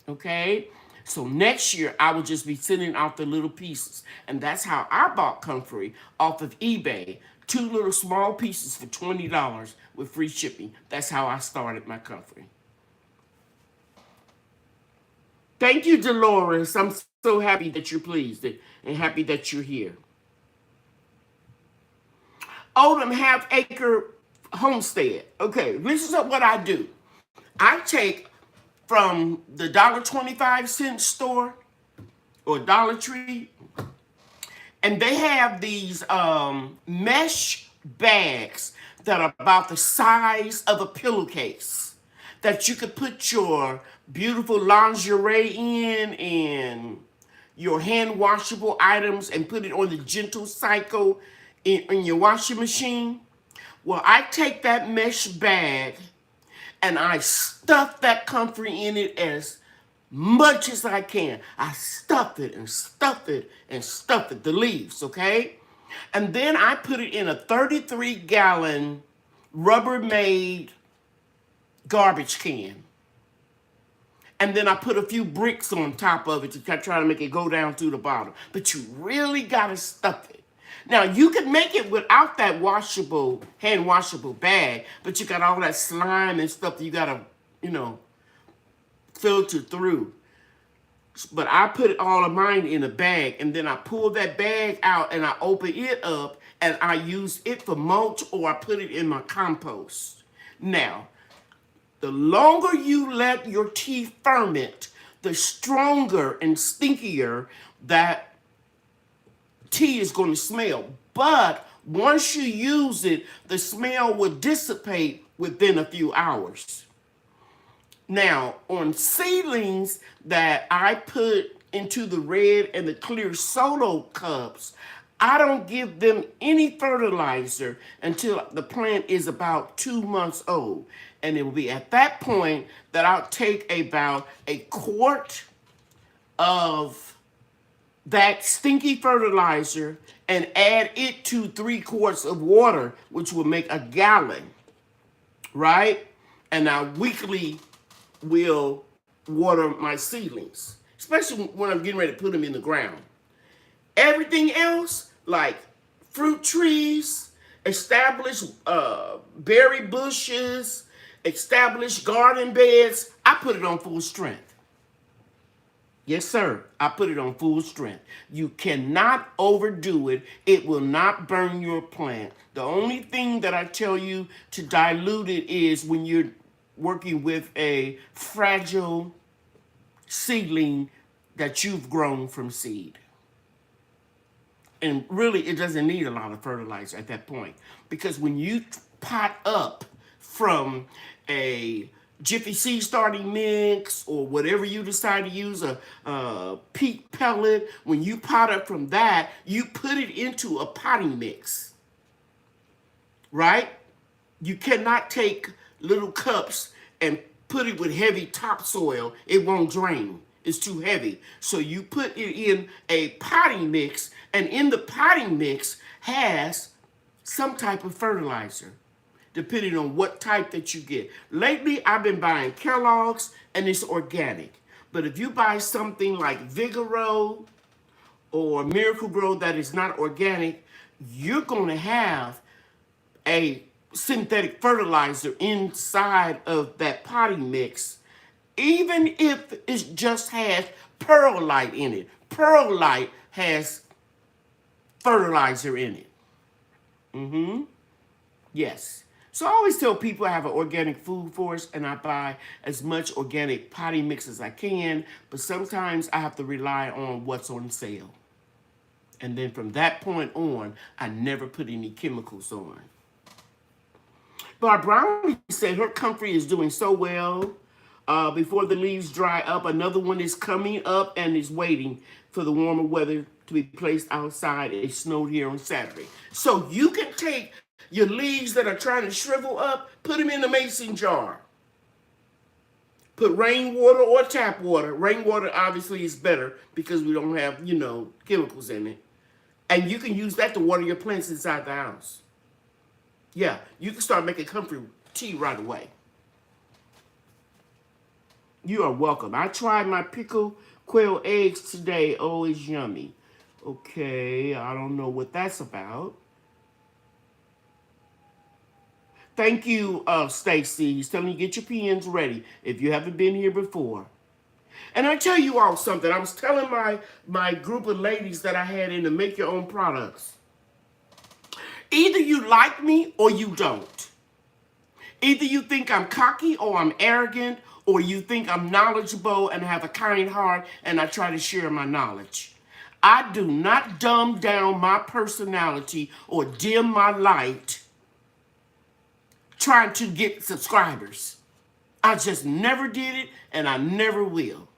Okay? So next year, I will just be sending out the little pieces. And that's how I bought comfrey off of eBay. 2 little small pieces for $20 with free shipping. That's how I started my comfrey. Thank you, Dolores. I'm so happy that you're pleased and happy that you're here. Oldham Half Acre Homestead. Okay, this is what I do. I take from the $1.25 store or Dollar Tree, and they have these mesh bags that are about the size of a pillowcase that you could put your beautiful lingerie in and your hand washable items and put it on the gentle cycle in your washing machine. Well, I take that mesh bag and I stuff that comfrey in it as much as I can. I stuff it and stuff it and stuff it, the leaves, okay? And then I put it in a 33-gallon Rubbermaid garbage can. And then I put a few bricks on top of it to try to make it go down to the bottom. But you really got to stuff it. Now, you could make it without that hand washable bag, but you got all that slime and stuff that you got to, filter through. But I put all of mine in a bag, and then I pull that bag out and I open it up and I use it for mulch, or I put it in my compost. Now, the longer you let your tea ferment, the stronger and stinkier that tea is going to smell. But once you use it, the smell will dissipate within a few hours. Now, on seedlings that I put into the red and the clear solo cups, I don't give them any fertilizer until the plant is about 2 months old. And it will be at that point that I'll take about a quart of that stinky fertilizer and add it to 3 quarts of water, which will make a gallon, right? And I weekly will water my seedlings, especially when I'm getting ready to put them in the ground. Everything else, like fruit trees, established berry bushes, established garden beds, I put it on full strength. Yes, sir. I put it on full strength. You cannot overdo it. It will not burn your plant. The only thing that I tell you to dilute it is when you're working with a fragile seedling that you've grown from seed. And really, it doesn't need a lot of fertilizer at that point. Because when you pot up from a Jiffy Seed starting mix or whatever you decide to use, a peat pellet, when you pot up from that, you put it into a potting mix, right? You cannot take little cups and put it with heavy topsoil. It won't drain. It's too heavy. So you put it in a potting mix, and in the potting mix has some type of fertilizer, depending on what type that you get. Lately, I've been buying Kellogg's, and it's organic. But if you buy something like Vigoro or Miracle Grow that is not organic, you're going to have a synthetic fertilizer inside of that potting mix, even if it just has perlite in it. Perlite has fertilizer in it. Yes. So I always tell people I have an organic food forest and I buy as much organic potting mix as I can, but sometimes I have to rely on what's on sale. And then from that point on, I never put any chemicals on. But Brownie said her comfrey is doing so well. Before the leaves dry up, another one is coming up and is waiting for the warmer weather to be placed outside. It snowed here on Saturday. So you can take your leaves that are trying to shrivel up, put them in a mason jar. Put rainwater or tap water. Rainwater obviously is better because we don't have, chemicals in it. And you can use that to water your plants inside the house. Yeah, you can start making comfrey tea right away. You are welcome. I tried my pickled quail eggs today. Oh, it's yummy. Okay, I don't know what that's about. Thank you, Stacy. He's telling you get your pens ready if you haven't been here before. And I tell you all something. I was telling my group of ladies that I had in the Make Your Own Products. Either you like me or you don't. Either you think I'm cocky or I'm arrogant, or you think I'm knowledgeable and have a kind heart and I try to share my knowledge. I do not dumb down my personality or dim my light trying to get subscribers. I just never did it and I never will.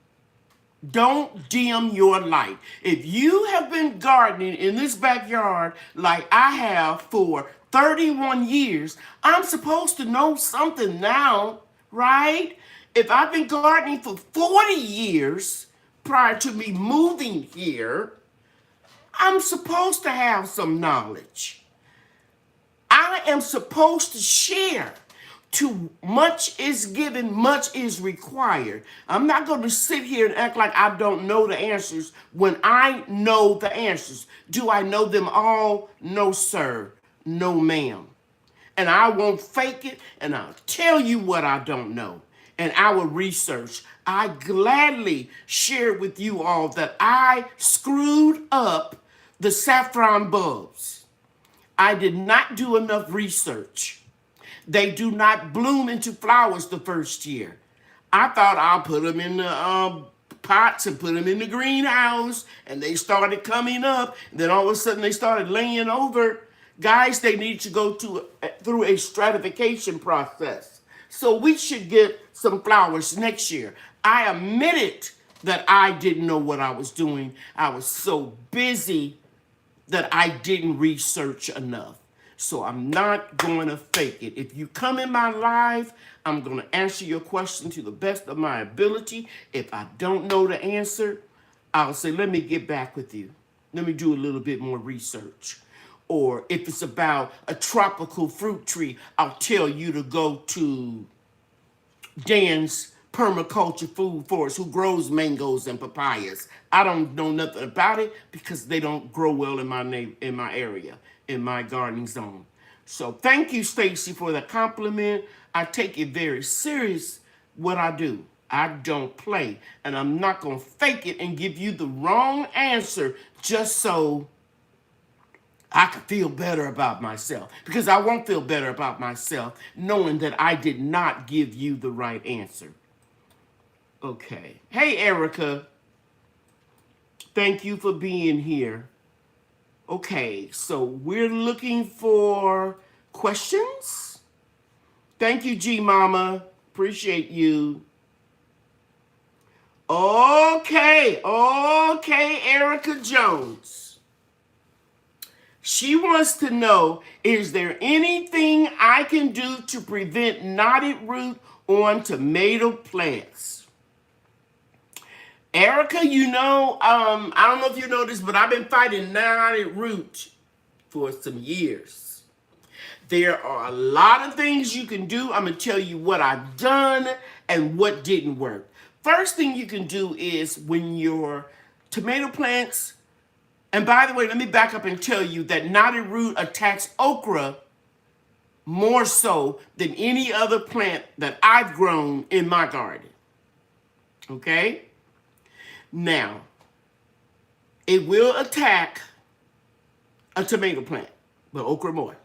Don't dim your light. If you have been gardening in this backyard like I have for 31 years, I'm supposed to know something now, right? If I've been gardening for 40 years prior to me moving here, I'm supposed to have some knowledge. I am supposed to share. Too much is given, much is required. I'm not going to sit here and act like I don't know the answers when I know the answers. Do I know them all? No, sir. No, ma'am. And I won't fake it, and I'll tell you what I don't know. And I will research. I gladly share with you all that I screwed up the saffron bulbs. I did not do enough research. They do not bloom into flowers the first year. I thought I'll put them in the pots and put them in the greenhouse, and they started coming up. And then all of a sudden they started laying over. Guys, they need to go through a stratification process. So we should get some flowers next year. I admitted that I didn't know what I was doing. I was so busy that I didn't research enough. So I'm not going to fake it. If you come in my live, I'm going to answer your question to the best of my ability. If I don't know the answer, I'll say, let me get back with you. Let me do a little bit more research. Or if it's about a tropical fruit tree, I'll tell you to go to Dan's permaculture food forest who grows mangoes and papayas. I don't know nothing about it because they don't grow well in my area, in my gardening zone. So thank you, Stacy, for the compliment. I take it very serious what I do. I don't play, and I'm not going to fake it and give you the wrong answer just so I could feel better about myself, because I won't feel better about myself knowing that I did not give you the right answer. Okay. Hey, Erica. Thank you for being here. Okay, so we're looking for questions. Thank you, G Mama. Appreciate you. Okay, Erica Jones. She wants to know, is there anything I can do to prevent knotted root on tomato plants? Erica, you know, I don't know if you know this, but I've been fighting knotted root for some years. There are a lot of things you can do. I'm going to tell you what I've done and what didn't work. First thing you can do is when your tomato plants, and by the way, let me back up and tell you that knotted root attacks okra more so than any other plant that I've grown in my garden. Okay? Now, it will attack a tomato plant, but okra more.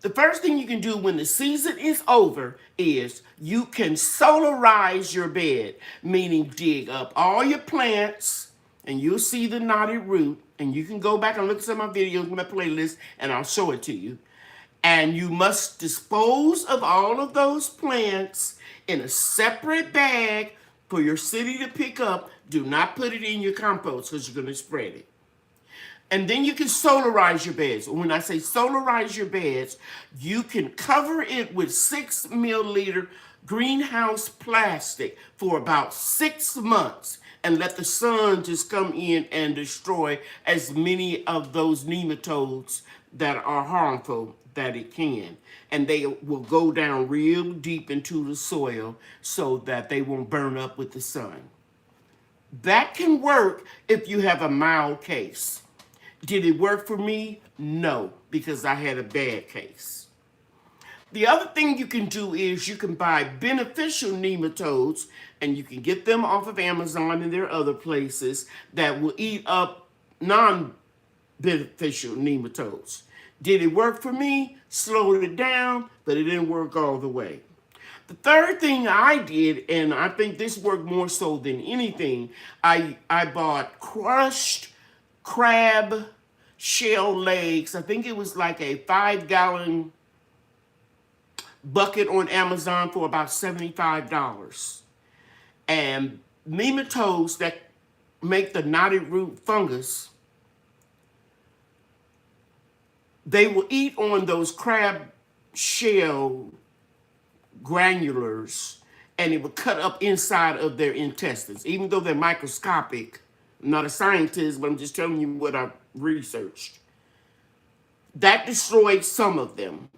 The first thing you can do when the season is over is you can solarize your bed, meaning dig up all your plants, and you'll see the knotted root, and you can go back and look at some of my videos in my playlist, and I'll show it to you. And you must dispose of all of those plants in a separate bag for your city to pick up. Do not put it in your compost because you're going to spread it. And then you can solarize your beds. When I say solarize your beds, you can cover it with 6 milliliter greenhouse plastic for about 6 months and let the sun just come in and destroy as many of those nematodes that are harmful that it can. And they will go down real deep into the soil so that they won't burn up with the sun. That can work if you have a mild case. Did it work for me? No, because I had a bad case. The other thing you can do is you can buy beneficial nematodes, and you can get them off of Amazon and there are other places that will eat up non-beneficial nematodes. Did it work for me? Slowed it down, but it didn't work all the way. The third thing I did, and I think this worked more so than anything, I bought crushed crab shell legs. I think it was like a 5-gallon bucket on Amazon for about $75. And nematodes that make the knotted root fungus, they will eat on those crab shell granulars, and it will cut up inside of their intestines. Even though they're microscopic, I'm not a scientist, but I'm just telling you what I've researched. That destroyed some of them.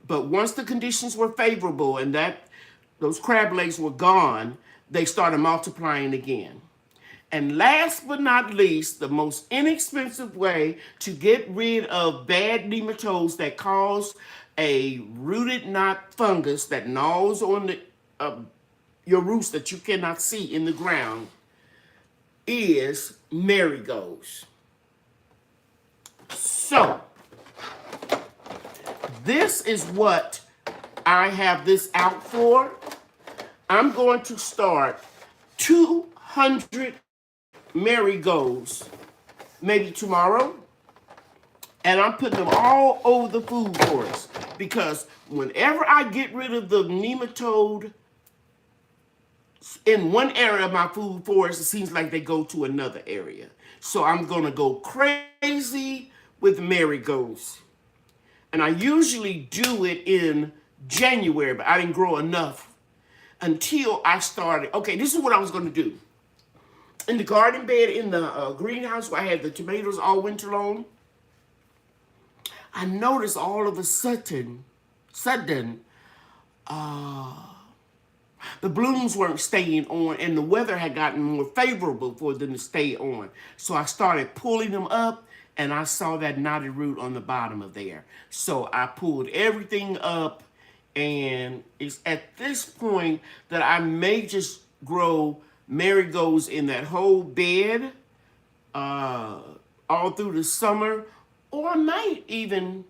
But once the conditions were favorable and those crab legs were gone, they started multiplying again. And last but not least, the most inexpensive way to get rid of bad nematodes that cause a rooted knot fungus that gnaws on your roots that you cannot see in the ground is marigolds. So, this is what I have this out for. I'm going to start 200 marigolds maybe tomorrow, and I'm putting them all over the food forest because whenever I get rid of the nematode in one area of my food forest, it seems like they go to another area. So I'm going to go crazy with marigolds. And I usually do it in January, but I didn't grow enough until I started. Okay, this is what I was going to do. In the garden bed in the greenhouse where I had the tomatoes all winter long, I noticed all of a sudden, the blooms weren't staying on and the weather had gotten more favorable for them to stay on. So I started pulling them up and I saw that knotted root on the bottom of there. So I pulled everything up, and it's at this point that I may just grow marigolds in that whole bed all through the summer, or I might even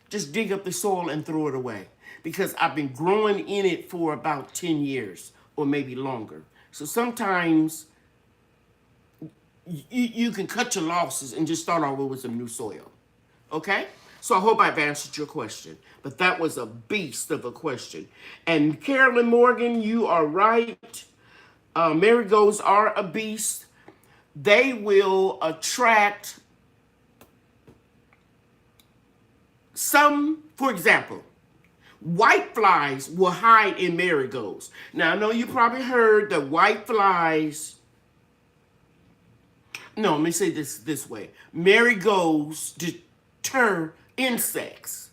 just dig up the soil and throw it away because I've been growing in it for about 10 years or maybe longer. So sometimes you can cut your losses and just start over with some new soil. Okay? So I hope I've answered your question. But that was a beast of a question. And Carolyn Morgan, you are right. Marigolds are a beast. They will attract some, for example, white flies will hide in marigolds. Now, I know you probably heard that white flies, no, let me say this way. Marigolds deter insects,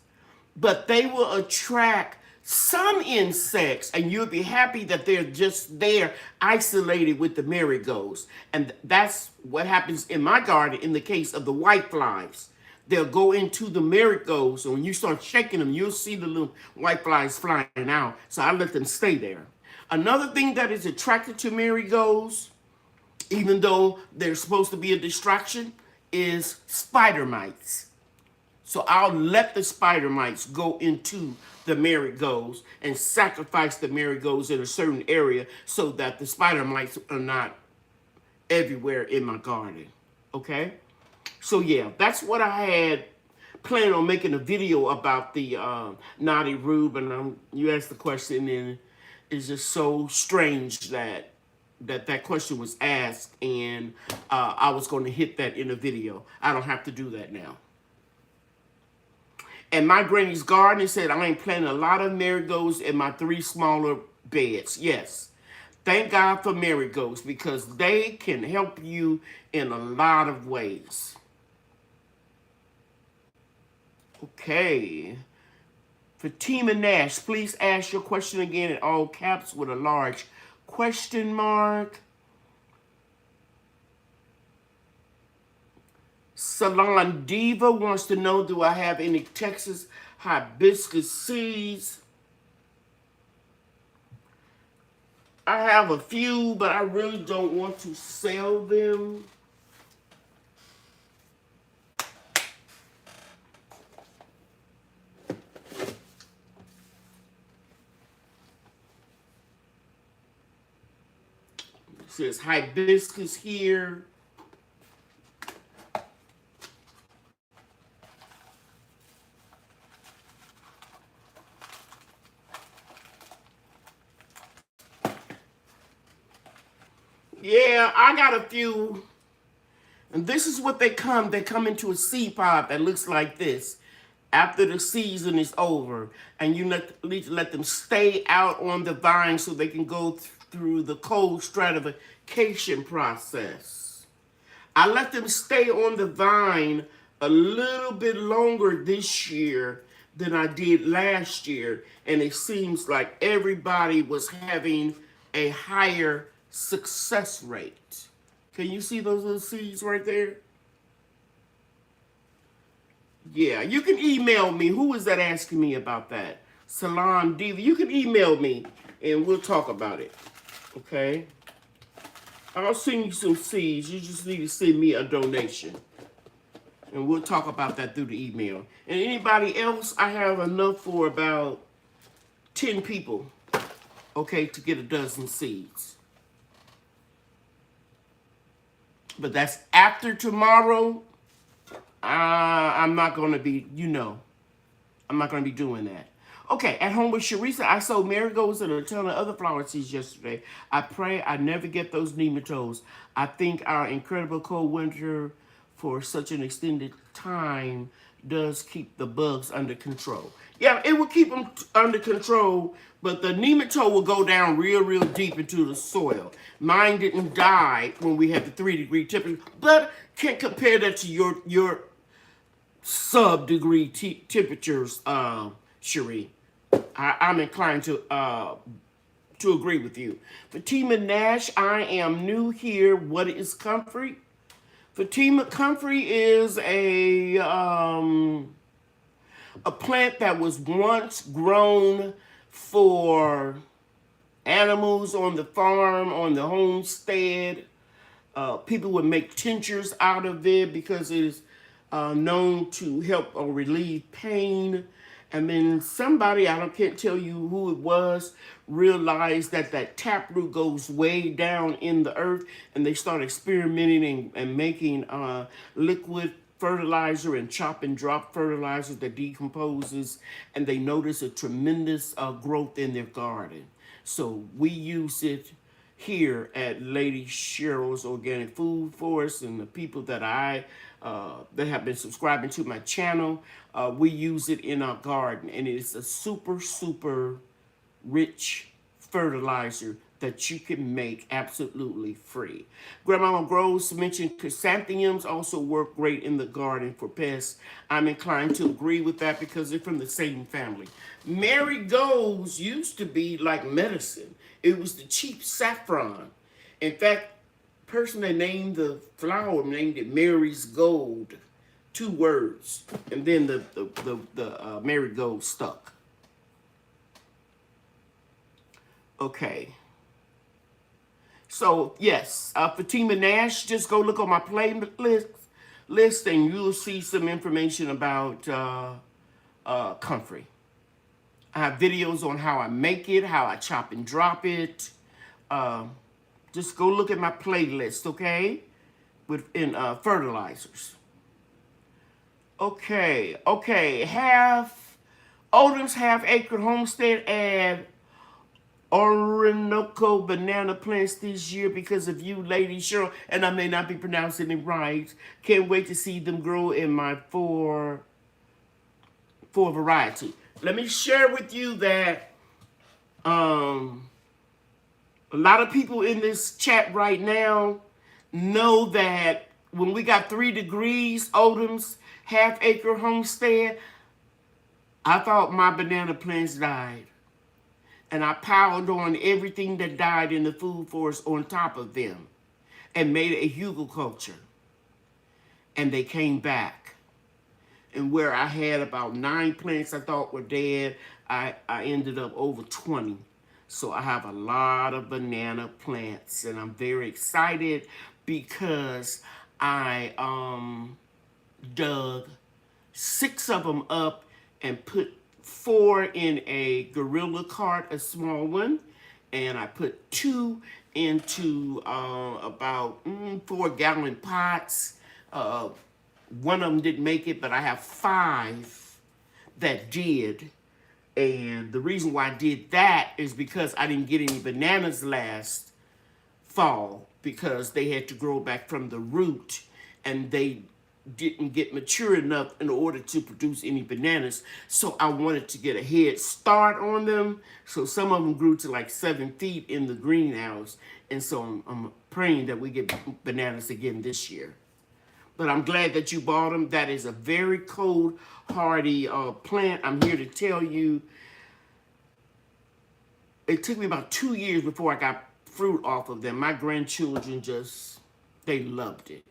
but they will attract some insects, and you'll be happy that they're just there isolated with the marigolds. And that's what happens in my garden in the case of the white flies. They'll go into the marigolds, and when you start shaking them, you'll see the little white flies flying out. So I let them stay there. Another thing that is attracted to marigolds, even though they're supposed to be a distraction, is spider mites. So I'll let the spider mites go into the marigolds and sacrifice the marigolds in a certain area so that the spider mites are not everywhere in my garden. Okay? So yeah, that's what I had planned on making a video about the knotty rube. And you asked the question, and it's just so strange that question was asked, and I was going to hit that in a video. I don't have to do that now. And my granny's garden said I ain't planting a lot of marigolds in my 3 smaller beds. Yes. Thank God for marigolds because they can help you in a lot of ways. Okay. Fatima Nash, please ask your question again in all caps with a large question mark. Salon Diva wants to know, do I have any Texas hibiscus seeds? I have a few, but I really don't want to sell them. It says hibiscus here. Yeah, I got a few. And this is what they come. They come into a seed pod that looks like this after the season is over. And you let them stay out on the vine so they can go through the cold stratification process. I let them stay on the vine a little bit longer this year than I did last year, and it seems like everybody was having a higher success rate. Can you see those little seeds right there? Yeah, you can email me. Who is that asking me about that? Salon Diva. You can email me and we'll talk about it. Okay? I'll send you some seeds. You just need to send me a donation. And we'll talk about that through the email. And anybody else, I have enough for about 10 people, okay, to get a dozen seeds. But that's after tomorrow. I'm not going to be, I'm not going to be doing that. Okay, at home with Sharisa, I sowed marigolds and a ton of other flower seeds yesterday. I pray I never get those nematodes. I think our incredible cold winter for such an extended time does keep the bugs under control. Yeah, it will keep them under control, but the nematode will go down real deep into the soil. Mine didn't die when we had the 3-degree temperature, but can't compare that to your sub-degree temperatures, Cherie. I'm inclined to agree with you. Fatima Nash, I am new here. What is comfrey? Fatima, comfrey is a plant that was once grown for animals on the farm, on the homestead. People would make tinctures out of it because it is known to help or relieve pain. And then somebody, can't tell you who it was, realized that taproot goes way down in the earth, and they start experimenting and making liquid fertilizer and chop and drop fertilizer that decomposes, and they notice a tremendous growth in their garden. So we use it here at Lady Cheryl's Organic Food Force, and the people that that have been subscribing to my channel, we use it in our garden, and it's a super rich fertilizer that you can make absolutely free. Grandmama Groves mentioned chrysanthemums also work great in the garden for pests. I'm inclined to agree with that because they're from the same family. Marigolds used to be like medicine. It was the cheap saffron. In fact, the person that named the flower named it Mary's Gold. 2 words. And then the marigold stuck. Okay. So, yes, Fatima Nash, just go look on my playlist and you'll see some information about comfrey. I have videos on how I make it, how I chop and drop it. Just go look at my playlist, okay? In fertilizers. Okay. Odom's half-acre homestead at Orinoco banana plants this year because of you, Lady Cheryl, and I may not be pronouncing it right. Can't wait to see them grow in my four variety. Let me share with you that a lot of people in this chat right now know that when we got 3 degrees, Odom's half-acre homestead, I thought my banana plants died. And I piled on everything that died in the food forest on top of them and made a hugelculture. And they came back. And where I had about 9 plants I thought were dead, I ended up over 20. So I have a lot of banana plants, and I'm very excited because I dug 6 of them up and put 4 in a gorilla cart, a small one, and I put 2 into about 4-gallon pots. One of them didn't make it, but I have 5 that did. And the reason why I did that is because I didn't get any bananas last fall because they had to grow back from the root, and they didn't get mature enough in order to produce any bananas. So I wanted to get a head start on them. So some of them grew to like 7 feet in the greenhouse. And so I'm praying that we get bananas again this year. but I'm glad that you bought them. That is a very cold, hardy plant. I'm here to tell you, it took me about 2 years before I got fruit off of them. My grandchildren they loved it.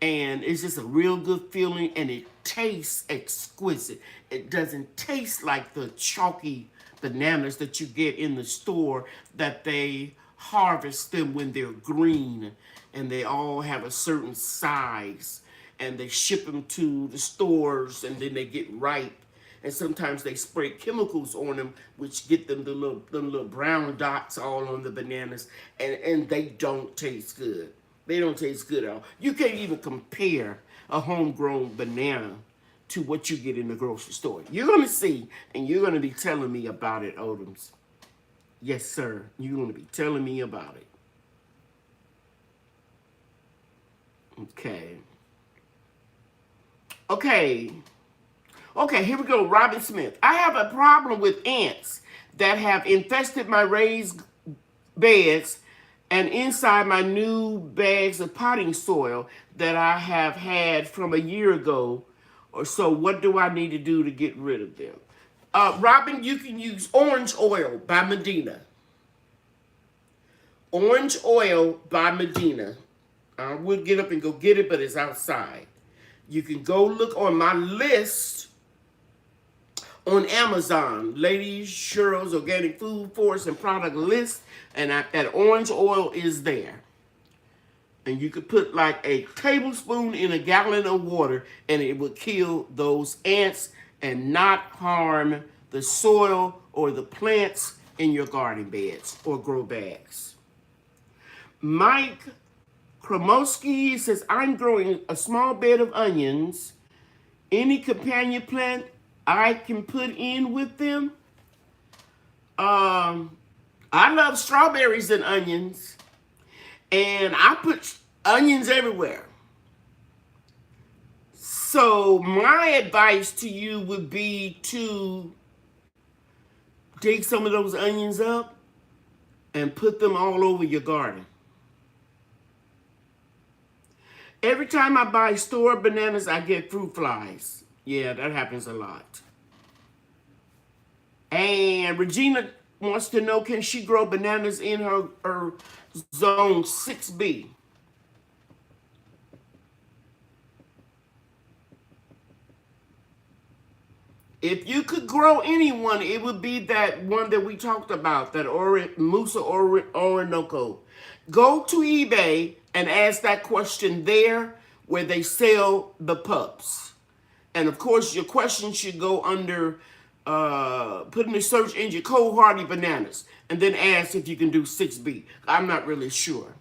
And it's just a real good feeling, and it tastes exquisite. It doesn't taste like the chalky bananas that you get in the store, that they harvest them when they're green, and they all have a certain size, and they ship them to the stores, and then they get ripe. And sometimes they spray chemicals on them, which get them the little brown dots all on the bananas, and they don't taste good. They don't taste good at all. You can't even compare a homegrown banana to what you get in the grocery store. You're going to see, and you're going to be telling me about it, Odoms. Yes, sir. You're going to be telling me about it. Okay. Okay, here we go. Robin Smith. I have a problem with ants that have infested my raised beds and inside my new bags of potting soil that I have had from a year ago or so. What do I need to do to get rid of them? Robin, you can use orange oil by Medina. Orange oil by Medina. I would get up and go get it, but it's outside. You can go look on my list on Amazon, Lady Cheryl's Organic Food Force and Product List, and that orange oil is there. And you could put like a tablespoon in a gallon of water, and it will kill those ants and not harm the soil or the plants in your garden beds or grow bags. Mike Kromowski says, I'm growing a small bed of onions. Any companion plant I can put in with them? I love strawberries and onions, and I put onions everywhere. So my advice to you would be to dig some of those onions up and put them all over your garden. Every time I buy store bananas, I get fruit flies. Yeah, that happens a lot. And Regina wants to know, can she grow bananas in her zone 6B? If you could grow anyone, it would be that one that we talked about, that Musa Orinoco. Go to eBay and ask that question there where they sell the pups. And of course, your question should go under, put in the search engine, cold hardy bananas, and then ask if you can do 6B. I'm not really sure.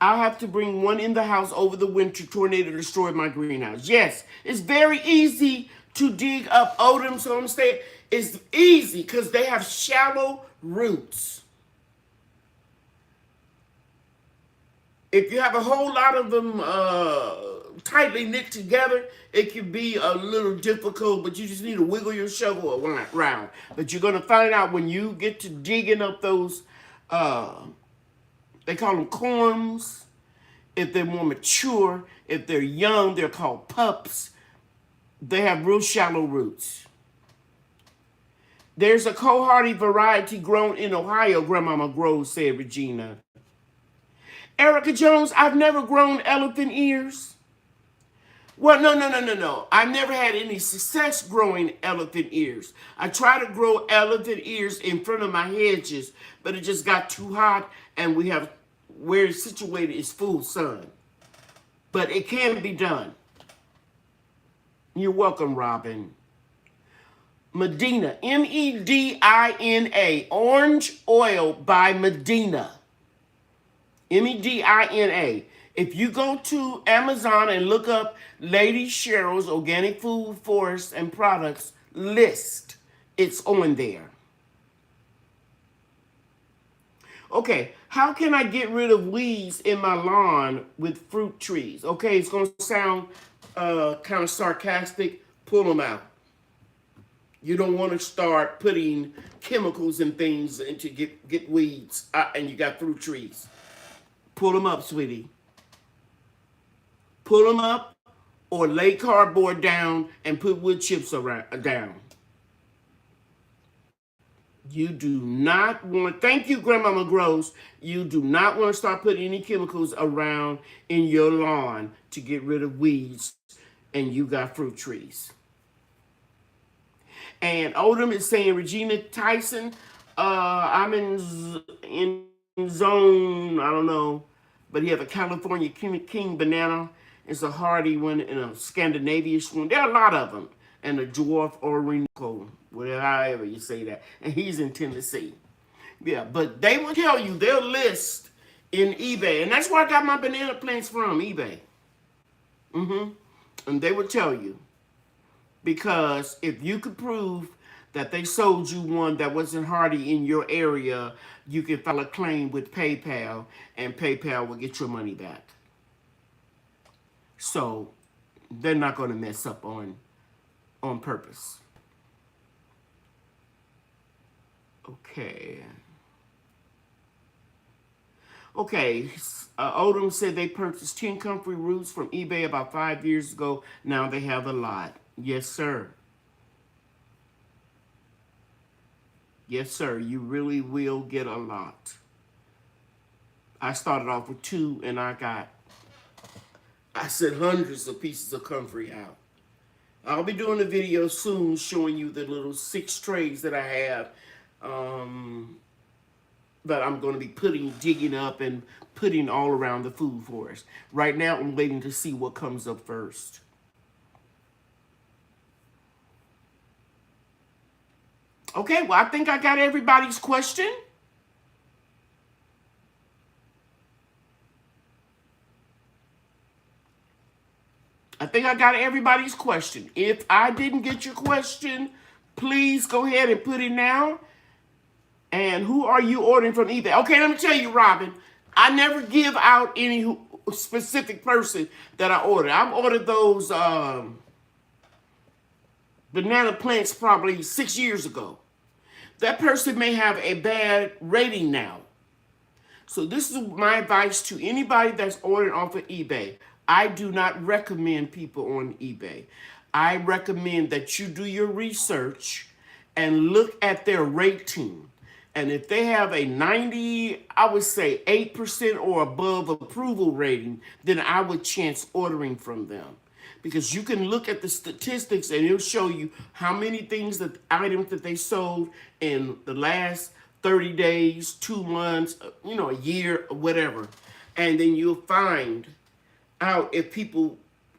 I'll have to bring one in the house over the winter. Tornado destroyed my greenhouse. Yes, it's very easy to dig up Odom. So I'm saying it's easy because they have shallow roots. If you have a whole lot of them tightly knit together, it can be a little difficult, but you just need to wiggle your shovel around. But you're going to find out when you get to digging up those, they call them corms. If they're more mature, if they're young, they're called pups. They have real shallow roots. There's a cold hardy variety grown in Ohio, Grandmama grows, said Regina. Erica Jones, I've never grown elephant ears. Well, no. I've never had any success growing elephant ears. I tried to grow elephant ears in front of my hedges, but it just got too hot, and we have, where it's situated is full sun. But it can be done. You're welcome, Robin. Medina, Medina, orange oil by Medina. Medina. If you go to Amazon and look up Lady Cheryl's Organic Food Forest and Products list, it's on there. Okay, how can I get rid of weeds in my lawn with fruit trees? Okay, it's going to sound kind of sarcastic. Pull them out. You don't want to start putting chemicals and things into get weeds and you got fruit trees. Pull them up, sweetie. Pull them up or lay cardboard down and put wood chips down. You do not want, thank you, Grandmama Gross, you do not want to start putting any chemicals around in your lawn to get rid of weeds and you got fruit trees. And Odom is saying, Regina Tyson, I'm in zone, I don't know, but he have a California King banana. It's a hardy one and a Scandinavian one. There are a lot of them. And a dwarf Orinoco, whatever, however you say that. And he's in Tennessee. Yeah, but they will tell you, they'll list in eBay. And that's where I got my banana plants from, eBay. And they will tell you. Because if you could prove that they sold you one that wasn't hardy in your area, you can file a claim with PayPal, and PayPal will get your money back. So they're not going to mess up on purpose. Okay. Odom said they purchased 10 comfrey roots from eBay about 5 years ago. Now they have a lot. Yes, sir. Yes, sir. You really will get a lot. I started off with 2 and I sent hundreds of pieces of comfrey out. I'll be doing a video soon showing you the little 6 trays that I have that I'm going to be digging up and putting all around the food forest. Right now, I'm waiting to see what comes up first. Okay, well, I think I got everybody's question. I think I got everybody's question. If I didn't get your question, please go ahead and put it now. And who are you ordering from eBay? Okay, let me tell you, Robin. I never give out any specific person that I ordered. I've ordered those banana plants probably 6 years ago. That person may have a bad rating now. So this is my advice to anybody that's ordering off of eBay. I do not recommend people on eBay. I recommend that you do your research and look at their rating. And if they have a 90, I would say 8% or above approval rating, then I would chance ordering from them. Because you can look at the statistics and it'll show you how many items that they sold in the last 30 days, 2 months, a year, whatever. And then you'll find out if people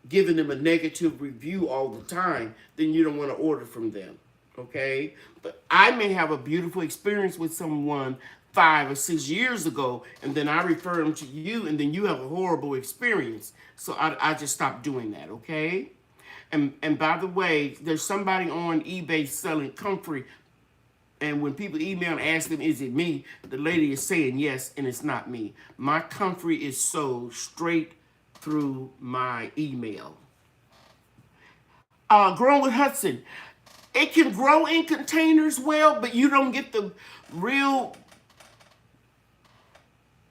giving them a negative review all the time, then you don't want to order from them, okay? But I may have a beautiful experience with someone 5 or 6 years ago, and then I refer them to you, and then you have a horrible experience. So I just stopped doing that, okay? And by the way, there's somebody on eBay selling comfrey, and when people email and ask them, is it me? The lady is saying yes, and it's not me. My comfrey is sold straight through my email. Growing with Hudson. It can grow in containers well, but you don't get the real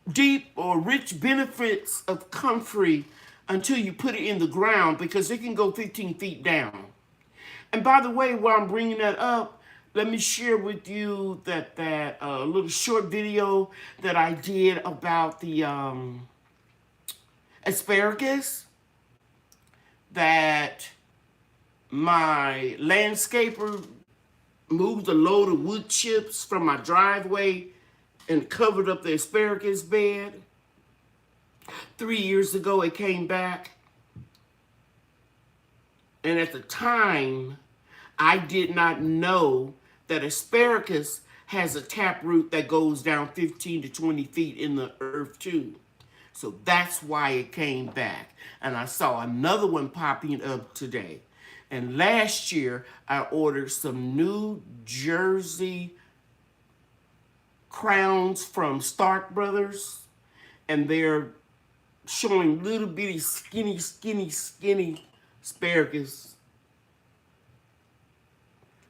deep or rich benefits of comfrey until you put it in the ground, because it can go 15 feet down. And by the way, while I'm bringing that up, let me share with you that little short video that I did about the asparagus that my landscaper moved a load of wood chips from my driveway and covered up the asparagus bed. 3 years ago, it came back. And at the time, I did not know that asparagus has a taproot that goes down 15 to 20 feet in the earth too. So that's why it came back. And I saw another one popping up today. And last year, I ordered some New Jersey crowns from Stark Brothers. And they're showing little bitty skinny asparagus.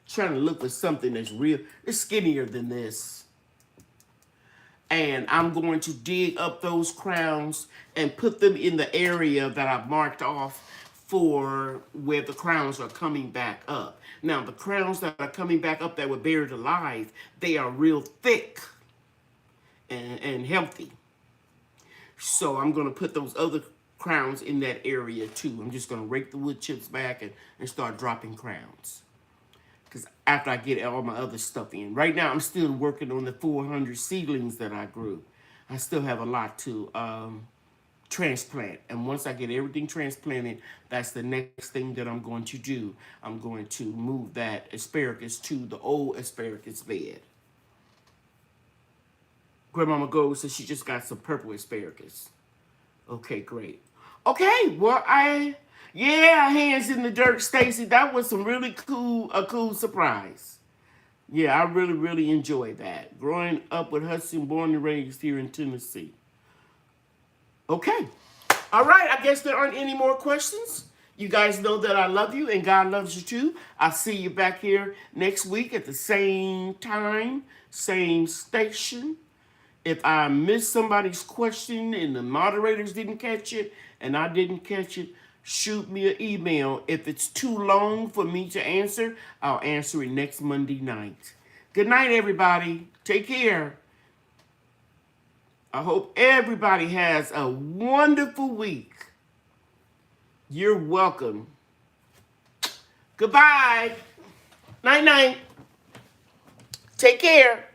Trying to look for something that's real. It's skinnier than this. And I'm going to dig up those crowns and put them in the area that I've marked off for where the crowns are coming back up. Now, the crowns that are coming back up that were buried alive, they are real thick and healthy. So I'm going to put those other crowns in that area too. I'm just going to rake the wood chips back and start dropping crowns. Because after I get all my other stuff in. Right now, I'm still working on the 400 seedlings that I grew. I still have a lot to transplant. And once I get everything transplanted, that's the next thing that I'm going to do. I'm going to move that asparagus to the old asparagus bed. Grandmama Gold says she just got some purple asparagus. Okay, great. Okay, well, yeah, hands in the dirt, Stacy. That was some really a cool surprise. Yeah, I really, really enjoyed that. Growing up with Hudson, born and raised here in Tennessee. Okay. All right, I guess there aren't any more questions. You guys know that I love you and God loves you too. I'll see you back here next week at the same time, same station. If I missed somebody's question and the moderators didn't catch it and I didn't catch it, shoot me an email. If it's too long for me to answer, I'll answer it next Monday night. Good night, everybody. Take care. I hope everybody has a wonderful week. You're welcome. Goodbye. Night-night. Take care.